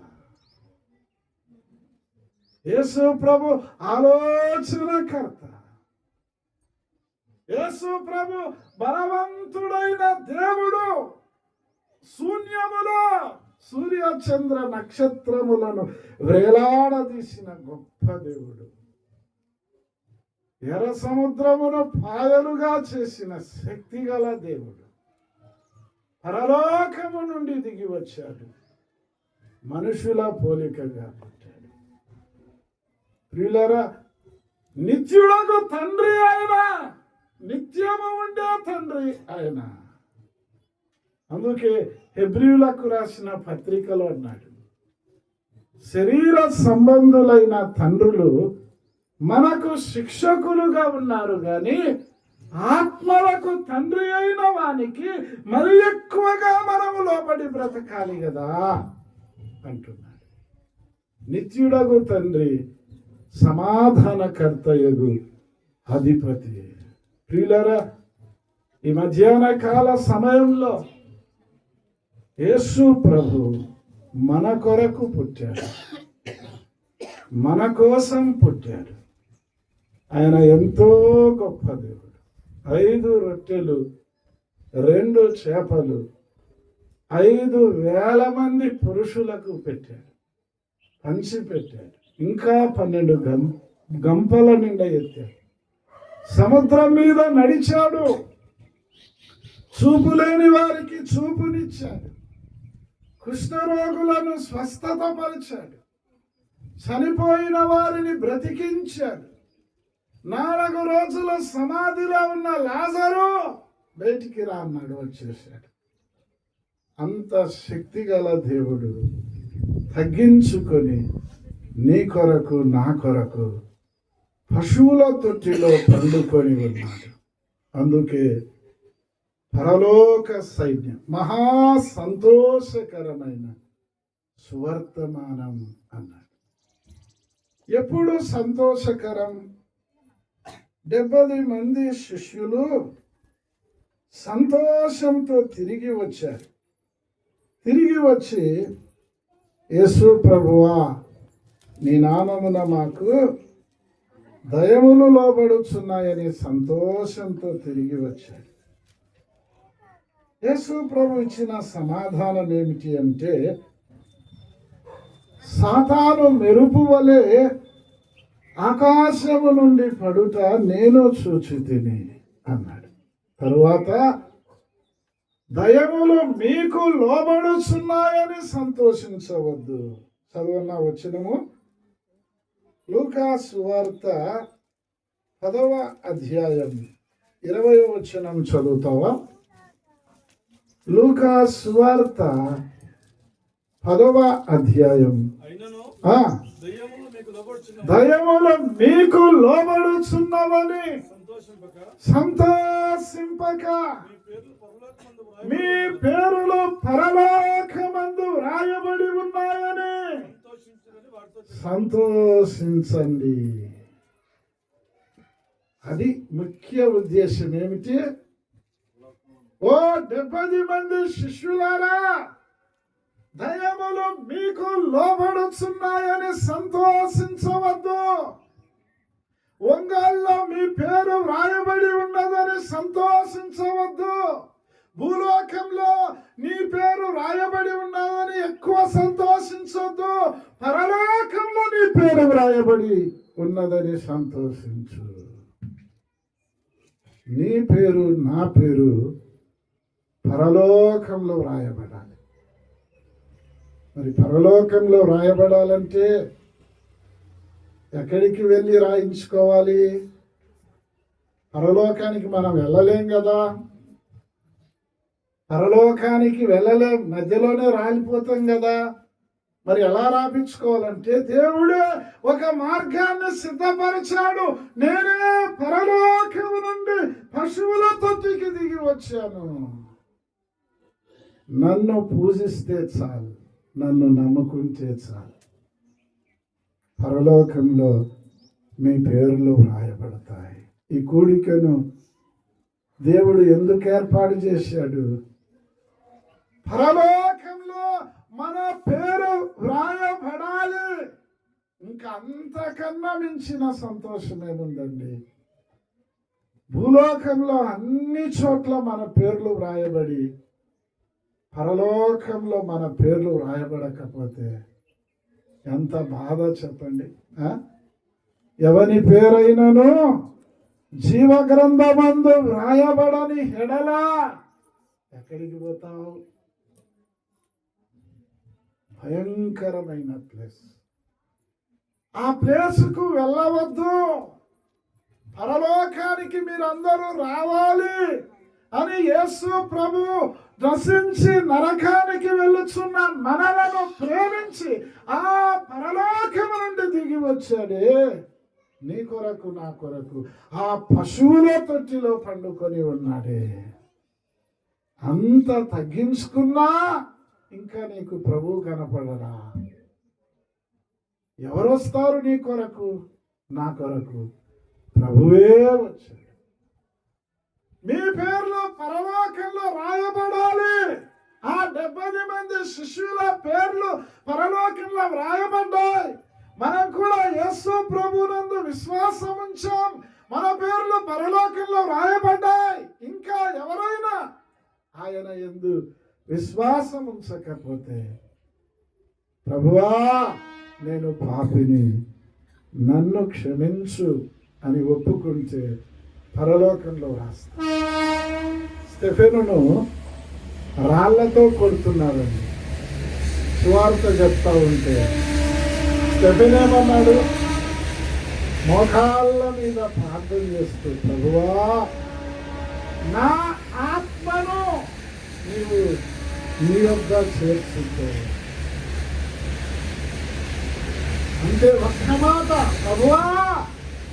యేసు ప్రభు, ఆలోచనకర్త యేసు ప్రభు, బలవంతుడైన దేవుడు. శూన్యములో సూర్య చంద్ర నక్షత్రములను వేలాడదీసిన గొప్ప దేవుడు. ఎర్ర సముద్రమును పాయలుగా చేసిన శక్తిగల దేవుడు. పరలోకము నుండి దిగి వచ్చాడు, మనుషుల పోలికగా పుట్టాడు. ప్రియులారా, నిత్యుడకు తండ్రి ఆయన, నిత్యము ఉండే తండ్రి ఆయన. అందుకే హెబ్రీయులకు రాసిన పత్రికలో అన్నాడు, శరీర సంబంధులైన తండ్రులు మనకు శిక్షకులుగా ఉన్నారు కానీ ఆత్మలకు తండ్రి అయిన వానికి మరి ఎక్కువగా మనము లోబడి బ్రతకాలి కదా అంటున్నాడు. నిత్యుడగు తండ్రి, సమాధానకర్తయగు అధిపతి. ప్రియులారా, ఈ మధ్యాహ్న కాల సమయంలో యేసు ప్రభు మన కొరకు పుట్టాడు, మన కోసం పుట్టాడు. ఆయన ఎంతో గొప్ప దేవుడు. 5 రొట్టెలు 2 చేపలు 5,000 మంది పురుషులకు పెట్టాడు, పంచి పెట్టాడు. ఇంకా 12 గంపల నిండా ఎత్తాడు. సముద్రం మీద నడిచాడు, చూపు లేని వారికి చూపునిచ్చాడు, కుష్ఠరోగులను స్వస్థత పరిచాడు, చనిపోయిన వారిని బ్రతికించాడు. 4 రోజుల సమాధిలో ఉన్న లాజరు బయటికి రా అన్నాడు, వచ్చేసాడు. అంత శక్తిగల దేవుడు తగ్గించుకొని నీ కొరకు నా కొరకు పశువుల తొట్టిలో పండుకొని ఉన్నాడు. అందుకే పరలోక సైన్యం మహా సంతోషకరమైన సువర్తమానం అన్నాడు. ఎప్పుడు సంతోషకరం? 70 మంది శిష్యులు సంతోషంతో తిరిగి వచ్చారు. తిరిగి వచ్చి, యేసు ప్రభువా, నీ నామమున మాకు దయములు లోబడుచున్నాయని సంతోషంతో తిరిగి వచ్చారు. యేసు ప్రభు ఇచ్చిన సమాధానం ఏమిటి అంటే, సాతాను మెరుపు వలె ఆకాశము నుండి పడుట నేను చూచితిని అన్నాడు. తరువాత దయములు మీకు లోబడుచున్నాయని సంతోషించవద్దు. చదువున్న వచనము లూకా సువార్త 10వ అధ్యాయం 20వ వచనం చదువుతావా? లూకా సువార్త 10వ అధ్యాయం. దయములు మీకు లోబడుచున్నవని సంతోషింపక మీ పేరులు పరలోకమందు వ్రాయబడి ఉన్నాయని సంతోషించండి. అది ముఖ్య ఉద్దేశం. ఏమిటి? ఓ 70 మంది శిష్యులారా, దయములు మీకు లోబడుచున్నాయని సంతోషించవద్దు. ఒంగోల్లో మీ పేరు వ్రాయబడి ఉన్నదని సంతోషించవద్దు. భూలోకంలో నీ పేరు వ్రాయబడి ఉన్నదని ఎక్కువ సంతోషించవద్దు. పరలోకంలో నీ పేరు వ్రాయబడి ఉన్నదని సంతోషించు. నీ పేరు, నా పేరు పరలోకంలో వ్రాయబడాలి. మరి పరలోకంలో వ్రాయబడాలంటే ఎక్కడికి వెళ్ళి రాయించుకోవాలి? పరలోకానికి మనం వెళ్ళలేం కదా. పరలోకానికి వెళ్ళలేం, మధ్యలోనే రాలిపోతాం కదా. మరి ఎలా రాపించుకోవాలంటే, దేవుడే ఒక మార్గాన్ని సిద్ధపరిచాడు. నేనే పరలోకము నుండి పశువుల తొట్టికి దిగి వచ్చాను. నన్ను పూజిస్తే చాలు, నన్ను నమ్ముకుంటే చాలు, పరలోకంలో మీ పేర్లు వ్రాయబడతాయి. ఈ కూడికను దేవుడు ఎందుకు ఏర్పాటు చేశాడు? పరలోకంలో మన పేరు వ్రాయబడాలి. ఇంకా అంతకన్నా మించిన సంతోషం ఏముందండి? భూలోకంలో అన్ని చోట్ల మన పేర్లు వ్రాయబడి పరలోకంలో మన పేర్లు వ్రాయబడకపోతే ఎంత బాధ చెప్పండి. ఎవని పేరైనను జీవ గ్రంథమందు వ్రాయబడని ఎడలా ఎక్కడికి పోతావు? భయంకరమైన ప్లేస్. ఆ ప్లేసుకు వెళ్ళవద్దు, పరలోకానికి మీరందరూ రావాలి అని యేసు ప్రభు దర్శించి నరకానికి వెళ్ళుచున్న మనలను ప్రేమించి ఆ పరలోకము నుండి దిగి వచ్చాడే నీ కొరకు నా కొరకు. ఆ పశువుల తొట్టిలో పండుకొని ఉన్నాడే. అంత తగ్గించుకున్నా ఇంకా నీకు ప్రభు కనపడరా? ఎవరు వస్తారు నీ కొరకు నా కొరకు? ప్రభువే వచ్చాడు. మీ పేర్లు పరలోకంలో రాయబడాలి. ఆ 70 మంది శిష్యుల పేర్లు పరలోకంలో రాయబడ్డాయి. మనం కూడా యేసు ప్రభునందు విశ్వాసం ఉంచాం, మన పేర్లు పరలోకంలో రాయబడ్డాయి. ఇంకా ఎవరైనా ఆయన యందు విశ్వాసం ఉంచకపోతే, ప్రభువా నేను పాపిని, నన్ను క్షమించు అని ఒప్పుకుంటే పరలోకంలో రాస్తా. స్టెఫెనును రాళ్లతో కొడుతున్నారండి. సువార్త చెప్తా ఉంటే స్టెఫెన్ ఏమన్నాడు? మోకాళ్ళ మీద ప్రార్థన చేస్తూ, ప్రభువా నా ఆత్మను నీవు నీ యొద్ద చేర్చుకో. అంటే ఒక్క మాట, ప్రభువా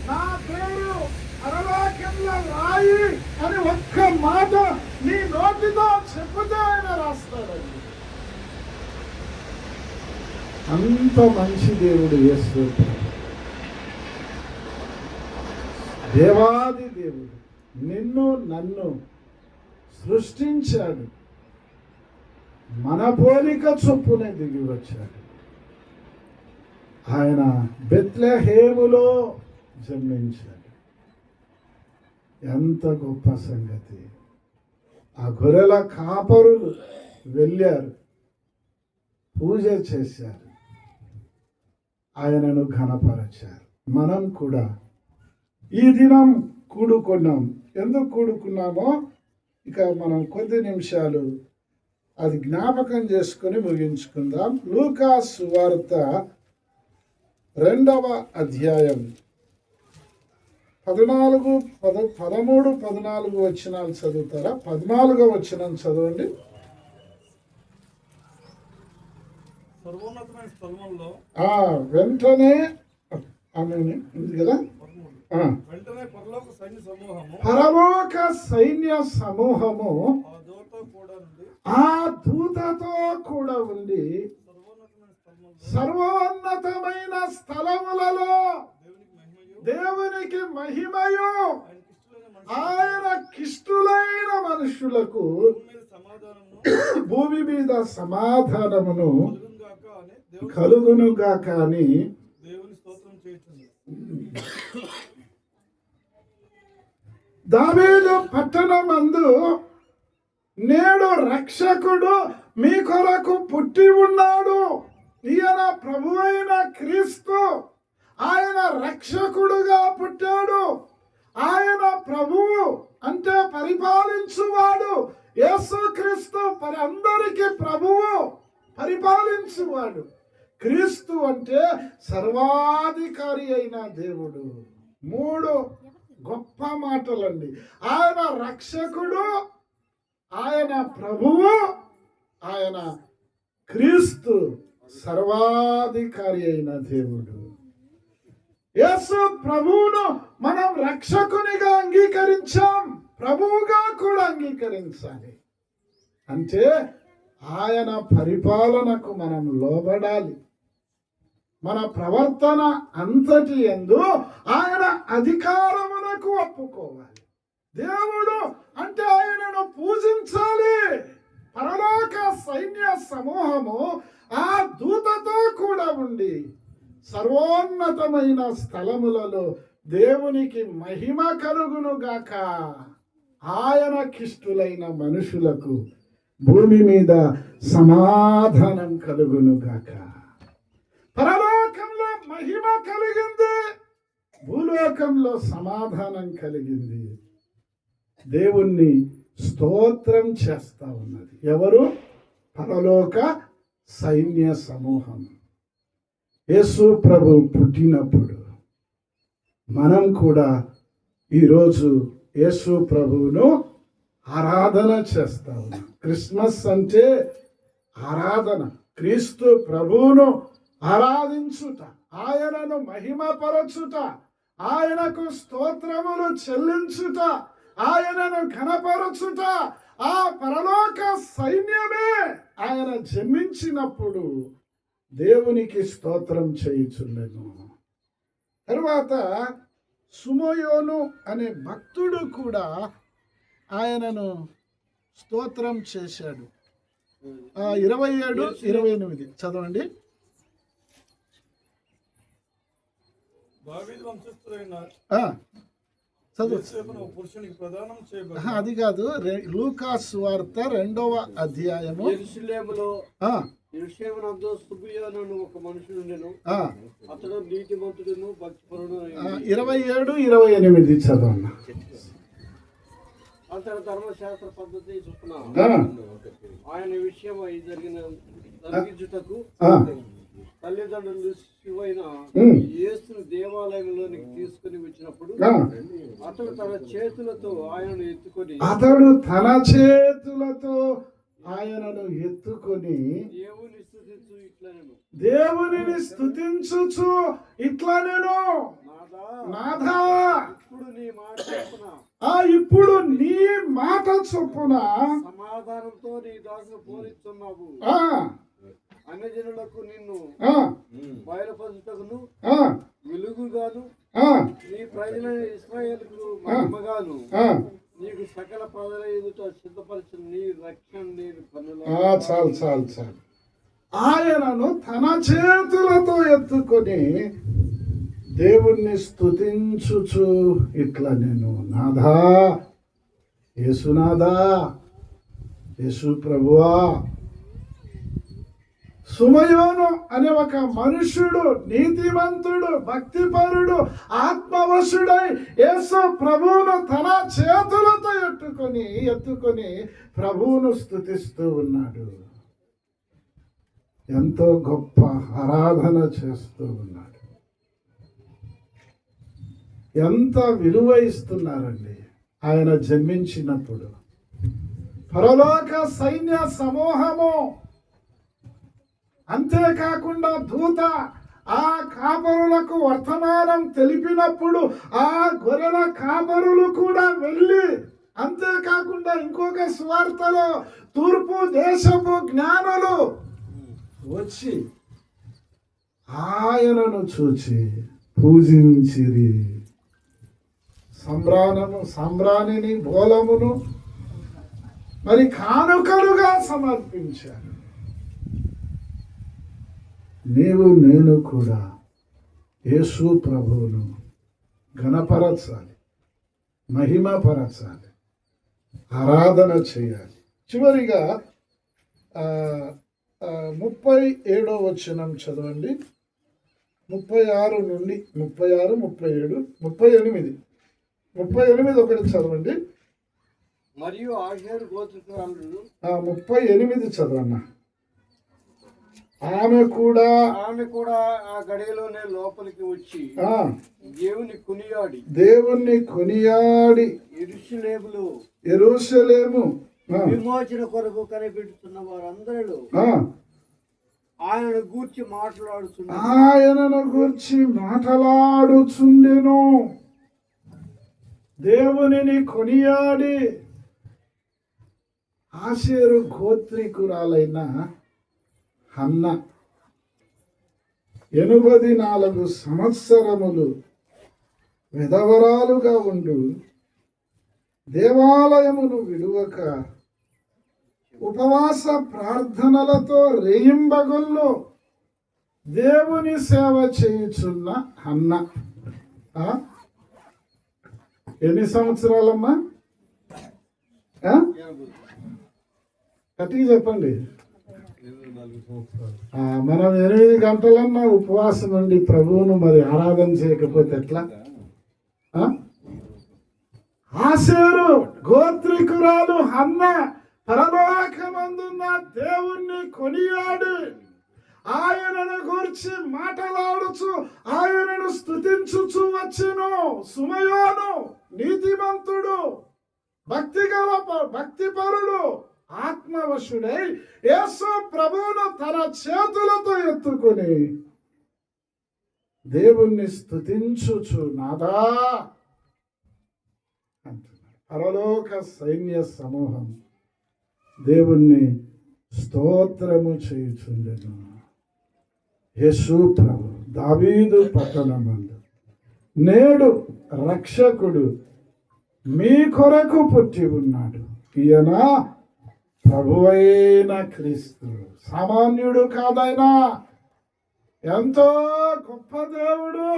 నా పేరు పరలోకంలో రాయి అని ఒక్క మాట నీ నోటితో చెప్పుతే ఆయన రాస్తాడండి. అంత మంచి దేవుడు యేసు. దేవాది దేవుడు నిన్ను నన్ను సృష్టించాడు, మన పోలిక చొప్పునే దిగి వచ్చాడు. ఆయన బెత్లెహేములో జన్మించాడు. ఎంత గొప్ప సంగతి! ఆ గొర్రెల కాపరులు వెళ్ళారు, పూజ చేశారు, ఆయనను ఘనపరచారు. మనం కూడా ఈ దినం కూడుకున్నాం. ఎందుకు కూడుకున్నామో ఇక మనం కొద్ది నిమిషాలు అది జ్ఞాపకం చేసుకొని ముగించుకుందాం. లూకా సువార్త 2వ అధ్యాయం 13, 14 వచనాలు చదువుతారా? 14వ వచనం చదవండి. సర్వోన్నతమైన స్థలములో వెంటనే ఆమె ఉంది కదా, వెంటనే పరలోక సైన్య సమూహము పరలోక సైన్య సమూహము ఆ దూతతో కూడా ఉండి సర్వోన్నతమైన స్థలములలో దేవునికి మహిమయు ఆయన కిష్టులైన మనుషులకు భూమి మీద సమాధానమును కలుగునుగాక అని దావీదు పట్టణమందు నేడు రక్షకుడు మీ కొరకు పుట్టి ఉన్నాడు. ఈయన ప్రభువైన క్రీస్తు. ఆయన రక్షకుడుగా పుట్టాడు. ఆయన ప్రభువు అంటే పరిపాలించువాడు. యేసుక్రీస్తు అందరికీ ప్రభువు, పరిపాలించువాడు. క్రీస్తు అంటే సర్వాధికారి అయిన దేవుడు. 3 గొప్ప మాటలండి. ఆయన రక్షకుడు, ఆయన ప్రభువు, ఆయన క్రీస్తు, సర్వాధికారి అయిన దేవుడు. యేసు ప్రభువును మనం రక్షకునిగా అంగీకరించాం, ప్రభువుగా కూడా అంగీకరించాలి. అంటే ఆయన పరిపాలనకు మనం లోబడాలి. మన ప్రవర్తన అంతటి యందు ఆయన అధికారమునకు ఒప్పుకోవాలి. దేవుడు అంటే ఆయనను పూజించాలి. పరలోక సైన్య సమూహము ఆ దూతతో కూడా ఉండి సర్వోన్నతమైన స్థలములలో దేవునికి మహిమ కలుగును గాక, ఆయన కిష్టులైన మనుషులకు భూమి మీద సమాధానం కలుగును గాక. పరలోకంలో మహిమ కలిగింది, భూలోకంలో సమాధానం కలిగింది. దేవుణ్ణి స్తోత్రం చేస్తా ఉన్నది ఎవరు? పరలోక సైన్య సమూహం. యేసు ప్రభు పుట్టినప్పుడు మనం కూడా ఈరోజు యేసు ప్రభువును ఆరాధన చేస్తా ఉన్నాం. క్రిస్మస్ అంటే ఆరాధన, క్రీస్తు ప్రభువును ఆరాధించుట, ఆయనను మహిమపరచుట, ఆయనకు స్తోత్రములు చెల్లించుట, ఆయనను ఘనపరచుట. ఆ పరలోక సైన్యమే ఆయన జన్మించినప్పుడు దేవునికి స్తోత్రం చేయుచుండెను. తరువాత సుమయోను అనే భక్తుడు కూడా ఆయనను స్తోత్రం చేశాడు. 27, 28 చదవండి. దావీదు వంశస్థులైన చదువు. యోసేపును పురుషునికి ప్రదానం చేయబడింది. అది కాదు, లూకా సువార్త 2వ అధ్యాయము. యెరూషలేమునందు సుమయోను ఒక మనుషుడు ఉండెను. అతడు నీతిమంతుడును భక్తిపరుడును. 27, 28 చదవండి. అతడు ధర్మశాస్త్ర పద్ధతి చొప్పున ఆయన విషయమై జరిగించుటకు తల్లిదండ్రులు శివైన యేసును దేవాలయంలోనికి తీసుకుని వచ్చినప్పుడు అతడు తన చేతులతో ఆయనను ఎత్తుకొని దేవునిని స్తుతించుచు ఇట్లా నేను నాథా, ఇప్పుడు నీ మాట చొప్పున సమాధానంతో నీ దాసును పోలిస్తున్నావు. అన్యజనులకు నిన్ను బయలుపరచుటకును వెలుగుగాను నీ ప్రజలైన ఇశ్రాయేలుకు మహిమగాను నీకు సకల ప్రజల ఎదుట సిద్ధపరిచిన నీ రక్షణ నేను చాలు చాలు చాలు. ఆయనను తన చేతులతో ఎత్తుకొని దేవుణ్ణి స్తుతించుచు ఇట్లా నేను నాథా, యేసునాథా, యేసు ప్రభువా. సుమయోను అనే ఒక మనుష్యుడు, నీతిమంతుడు, భక్తిపరుడు, ఆత్మవశుడై యేసు ప్రభువును తన చేతులతో ఎత్తుకొని ప్రభువును స్తుతిస్తూ ఉన్నాడు. ఎంతో గొప్ప ఆరాధన చేస్తూ ఉన్నాడు. ఎంత విలువ ఇస్తున్నారండి ఆయన జన్మించినప్పుడు. పరలోక సైన్య సమూహము, అంతేకాకుండా దూత ఆ కాపరులకు వర్తమానం తెలిపినప్పుడు ఆ గొర్రెల కాపరులు కూడా వెళ్ళి, అంతేకాకుండా ఇంకొక సువార్తలో తూర్పు దేశపు జ్ఞానులు వచ్చి ఆయనను చూచి పూజించిరి. సంబ్రాణిని బోలమును మరి కానుకలుగా సమర్పించారు. నీవు నేను కూడా యేసు ప్రభువును ఘనపరచాలి, మహిమపరచాలి, ఆరాధన చేయాలి. చివరిగా 37వ వచనం చదవండి. 36 నుండి 36, 37, 38 ఒకటి చదవండి. మరియు ఆషేరు గోత్రికురాలు 38 చదవన్నా. ఆమె కూడా ఆ గడియలోనే లోపలికి వచ్చి దేవుణ్ణి కొనియాడి యెరూషలేము విమోచన కొరకు కనిపెడుతున్న వారందరూ ఆయనను గూర్చి మాట్లాడుచుండెను. దేవునిని కొనియాడి ఆషేరు గోత్రికురాలైన హన్న 84 సంవత్సరములు విధవరాలుగా ఉండు దేవాలయమును విడువక ఉపవాస ప్రార్థనలతో రేయింబగళ్ళు దేవుని సేవ చేయుచున్న హన్న. ఎన్ని సంవత్సరాలమ్మా? గట్టిగా చెప్పండి. మనం 8 గంటలన్నా ఉపవాసం ఉండి ప్రభువును మరి ఆరాధన చేయకపోతే ఎట్లా? ఆషేరు గోత్రికురాలు హన్న పరలోకమందున్న దేవుణ్ణి కొనియాడి ఆయనను గూర్చి మాటలాడుచు ఆయనను స్తుతించుచు వచ్చెను. సుమయోను నీతిమంతుడు, భక్తిపరుడు, ఆత్మవశుడై యేసు ప్రభువును తన చేతులతో ఎత్తుకుని దేవుణ్ణి స్తుతించుచు నాదా అంటున్నాడు. పరలోక సైన్య సమూహం దేవుణ్ణి స్తోత్రము చేయుచుండెను. యేసు ప్రభు దావీదు పట్టణమందు నేడు రక్షకుడు మీ కొరకు పుట్టి ఉన్నాడు. ఈయన ప్రభువైన క్రీస్తు. సామాన్యుడు కాదైనా, ఎంతో గొప్ప దేవుడు.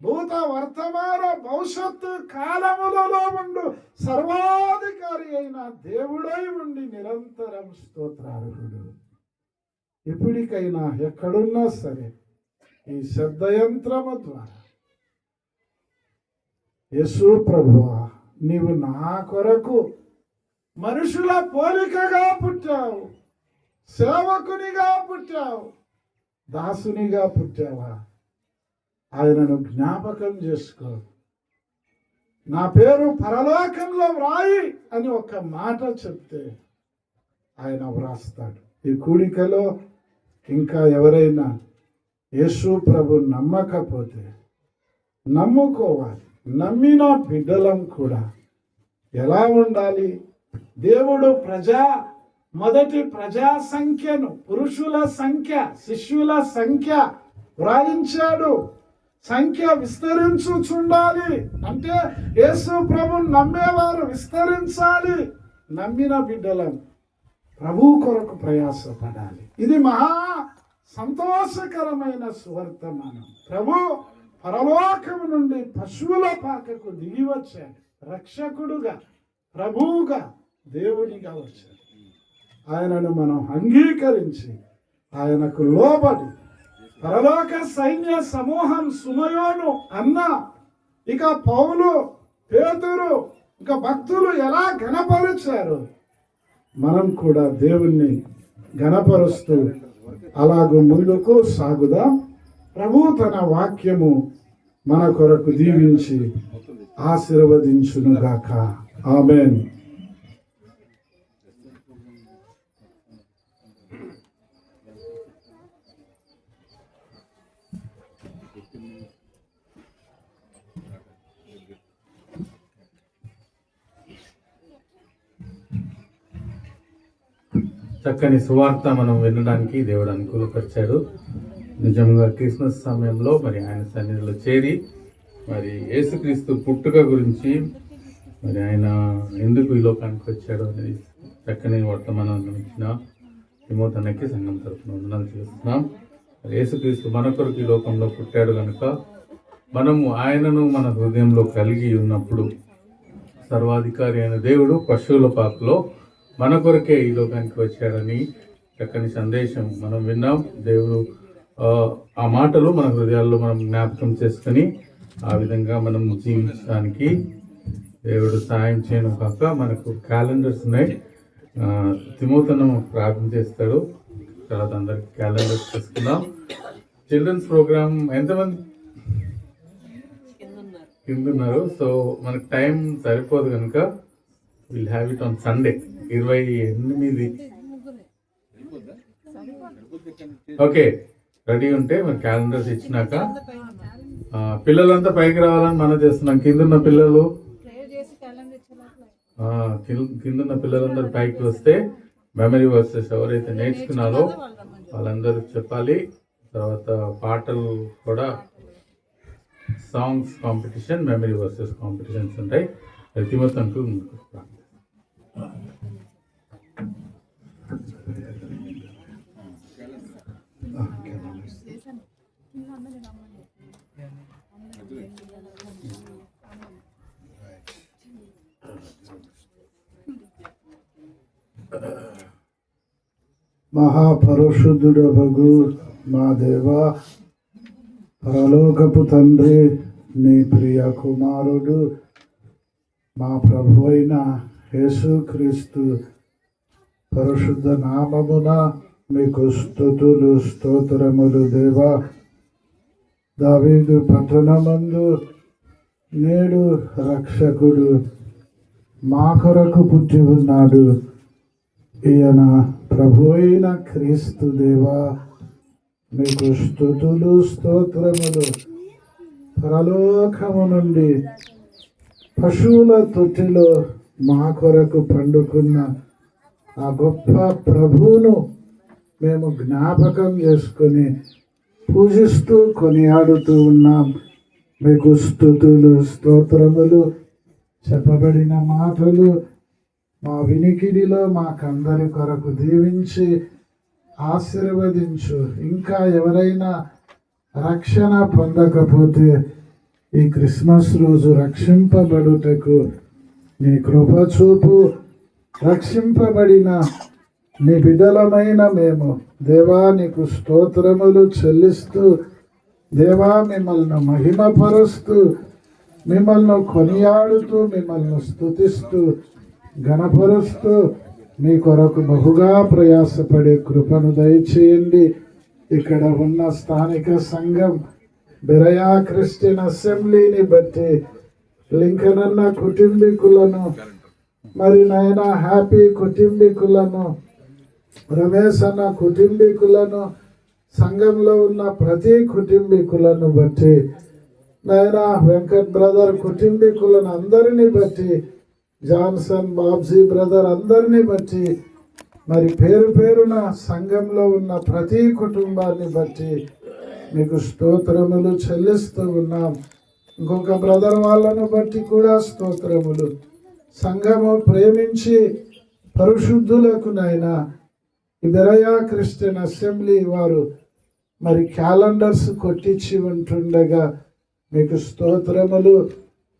భూత వర్తమాన భవిష్యత్తు కాలములలో ఉండు సర్వాధికారి అయిన దేవుడై ఉండి నిరంతరం స్తోత్రార్హుడు. ఇప్పటికైనా ఎక్కడున్నా సరే ఈ శబ్దయంత్రము ద్వారా యేసు ప్రభువా, నీవు నా కొరకు మనుషుల పోలికగా పుట్టావు, సేవకునిగా పుట్టావు, దాసునిగా పుట్టావా? ఆయనను జ్ఞాపకం చేసుకో. నా పేరు పరలోకంలో వ్రాయి అని ఒక మాట చెప్తే ఆయన వ్రాస్తాడు. ఈ కూడికలో ఇంకా ఎవరైనా యేసు ప్రభు నమ్మకపోతే నమ్ముకోవాలి. నమ్మిన బిడ్డలం కూడా ఎలా ఉండాలి? దేవుడు మొదటి ప్రజా సంఖ్యను, పురుషుల సంఖ్య, శిష్యుల సంఖ్య వ్రాయించాడు. సంఖ్య విస్తరించుచుండాలి అంటే యేసు ప్రభుని నమ్మేవారు విస్తరించాలి. నమ్మిన బిడ్డలం ప్రభు కొరకు ప్రయాసపడాలి. ఇది మహా సంతోషకరమైన సువర్తమానం. ప్రభు పరలోకము నుండి పశువుల పాకకు దిగి వచ్చాడు. రక్షకుడుగా, ప్రభువుగా, దేవుడిగా వచ్చాడు. ఆయనను మనం అంగీకరించి ఆయనకు లోబడి పరలోక సైన్య సమూహం సుమయోను అన్న, ఇక పౌలు, పేతురు, ఇక భక్తులు ఎలా ఘనపరిచారు, మనం కూడా దేవుణ్ణి ఘనపరుస్తూ అలాగూ ముందుకు సాగుదాం. ప్రభు తన వాక్యము మన కొరకు దీవించి ఆశీర్వదించునుగాక. ఆమేన్. చక్కని సువార్త మనం వినడానికి దేవుడు అనుకూలపరిచాడు. నిజంగా క్రిస్మస్ సమయంలో మరి ఆయన సన్నిధిలో చేరి మరి యేసుక్రీస్తు పుట్టుక గురించి, మరి ఆయన ఎందుకు ఈ లోకానికి వచ్చాడు అనేది చక్కని వర్తమానం ఇచ్చిన తిమోతికి సంఘం తరఫున వందనాలు చేస్తున్నాం. మరి యేసుక్రీస్తు మన కొరకు ఈ లోకంలో పుట్టాడు కనుక మనము ఆయనను మన హృదయంలో కలిగి ఉన్నప్పుడు సర్వాధికారి అయిన దేవుడు పశువుల పాకలో మన కొరకే ఈ లోకానికి వచ్చాడని చక్కని సందేశం మనం విన్నాం. దేవుడు ఆ మాటలు మన హృదయాల్లో మనం జ్ఞాపకం చేసుకొని ఆ విధంగా మనం జీవించడానికి దేవుడు సాయం చేయను కాక మనకు క్యాలెండర్స్ ఉన్నాయి. తిమోతిను ప్రార్థన చేస్తాడు. తర్వాత అందరికి క్యాలెండర్స్ చేసుకుందాం. చిల్డ్రన్స్ ప్రోగ్రామ్ ఎంతమంది కింద ఉన్నారు? సో మనకు టైం సరిపోదు కనుక will have it on Sunday 28. Okay, ready ఉంటే మన క్యాలెండర్స్ ఇచ్చినాక పిల్లలంతా పైకి రావాలని మనం చేస్తున్నాం. కిందున్న పిల్లలు కిందున్న పిల్లలందరూ పైకి వస్తే మెమరీ వర్సెస్ ఎవరైతే నేర్చుకున్నారో వాళ్ళందరూ చెప్పాలి. తర్వాత పాటలు కూడా, songs competition, memory versus competitions ఉంటాయి. తిమోతికు మహాపరిశుద్ధుడగు మా దేవా, పరలోకపు తండ్రి, నీ ప్రియ కుమారుడు మా ప్రభు అయిన యేసుక్రీస్తు పరిశుద్ధ నామమున మీకు స్తుతులు స్తోత్రములు దేవా. దావీదు పట్టణమందు నేడు రక్షకుడు మా కొరకు పుట్టి ఉన్నాడు. ఈయన ప్రభు అయిన క్రీస్తు దేవా, మీకు స్తుతులు స్తోత్రములు. పరలోకము నుండి పశువుల తొట్టిలో మా కొరకు పండుకున్న ఆ గొప్ప ప్రభువును మేము జ్ఞాపకం చేసుకొని పూజిస్తూ కొనియాడుతూ ఉన్నాం. మీకు స్తుతులు స్తోత్రములు. చెప్పబడిన మాటలు మా వినికిడిలో మాకందరి కొరకు దీవించి ఆశీర్వదించు. ఇంకా ఎవరైనా రక్షణ పొందకపోతే ఈ క్రిస్మస్ రోజు రక్షింపబడుటకు నీ కృప చూపు. రక్షింపబడిన నీ బిడ్డలమైన మేము దేవా నీకు స్తోత్రములు చెల్లిస్తూ, దేవా మిమ్మల్ని మహిమపరుస్తూ, మిమ్మల్ని కొనియాడుతూ, మిమ్మల్ని స్తుతిస్తూ, ఘనపరుస్తూ మీ కొరకు బహుగా ప్రయాసపడే కృపను దయచేయండి. ఇక్కడ ఉన్న స్థానిక సంఘం బెరయా క్రిస్టియన్ అసెంబ్లీని బట్టి లింకన్ అన్న కుటుంబీకులను, మరి నాయన హ్యాపీ కుటుంబీకులను, రమేష్ అన్న కుటుంబీకులను, సంఘంలో ఉన్న ప్రతి కుటుంబీకులను బట్టి నాయన వెంకట్ బ్రదర్ కుటుంబీకులను అందరినీ బట్టి, జాన్సన్ బాబ్జీ బ్రదర్ అందరినీ బట్టి, మరి పేరు పేరున సంఘంలో ఉన్న ప్రతి కుటుంబాన్ని బట్టి మీకు స్తోత్రములు చెల్లిస్తూ ఉన్నాం. ఇంకొక బ్రదర్ వాళ్ళను బట్టి కూడా స్తోత్రములు. సంఘము ప్రేమించి పరిశుద్ధులకు నైనా ఈ బెరయా క్రిస్టియన్ అసెంబ్లీ వారు మరి క్యాలెండర్స్ కొట్టించి ఉంటుండగా మీకు స్తోత్రములు.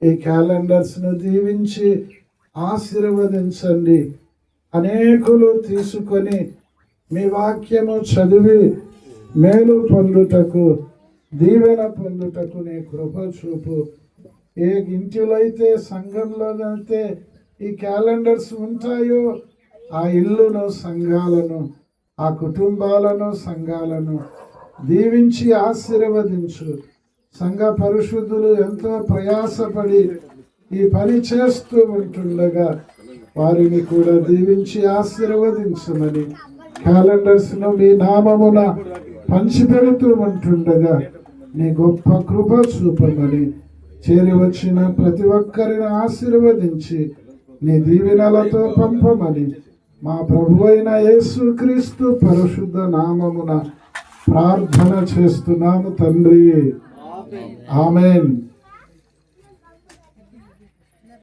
ఈ క్యాలెండర్స్ను దీవించి ఆశీర్వదించండి. అనేకులు తీసుకొని మీ వాక్యము చదివి మేలు పొందుటకు, దీవెన పొందుటకు నీ కృప చూపు. ఏ ఇంటిలో అయితే సంఘంలోనైతే ఈ క్యాలెండర్స్ ఉంటాయో ఆ ఇల్లును, సంఘాలను, ఆ కుటుంబాలను, సంఘాలను దీవించి ఆశీర్వదించు. సంఘ పరిశుద్ధులు ఎంతో ప్రయాసపడి ఈ పని చేస్తూ ఉంటుండగా వారిని కూడా దీవించి ఆశీర్వదించమని, క్యాలెండర్స్ను మీ నామమున పంచిపెడుతూ ఉంటుండగా నీ గొప్ప కృప చూపమని, చేరి వచ్చిన ప్రతి ఒక్కరిని ఆశీర్వదించి నీ దీవెనలతో పంపమని మా ప్రభువైన యేసుక్రీస్తు పరిశుద్ధ నామమున ప్రార్థన చేస్తున్నాము తండ్రి. ఆమేన్.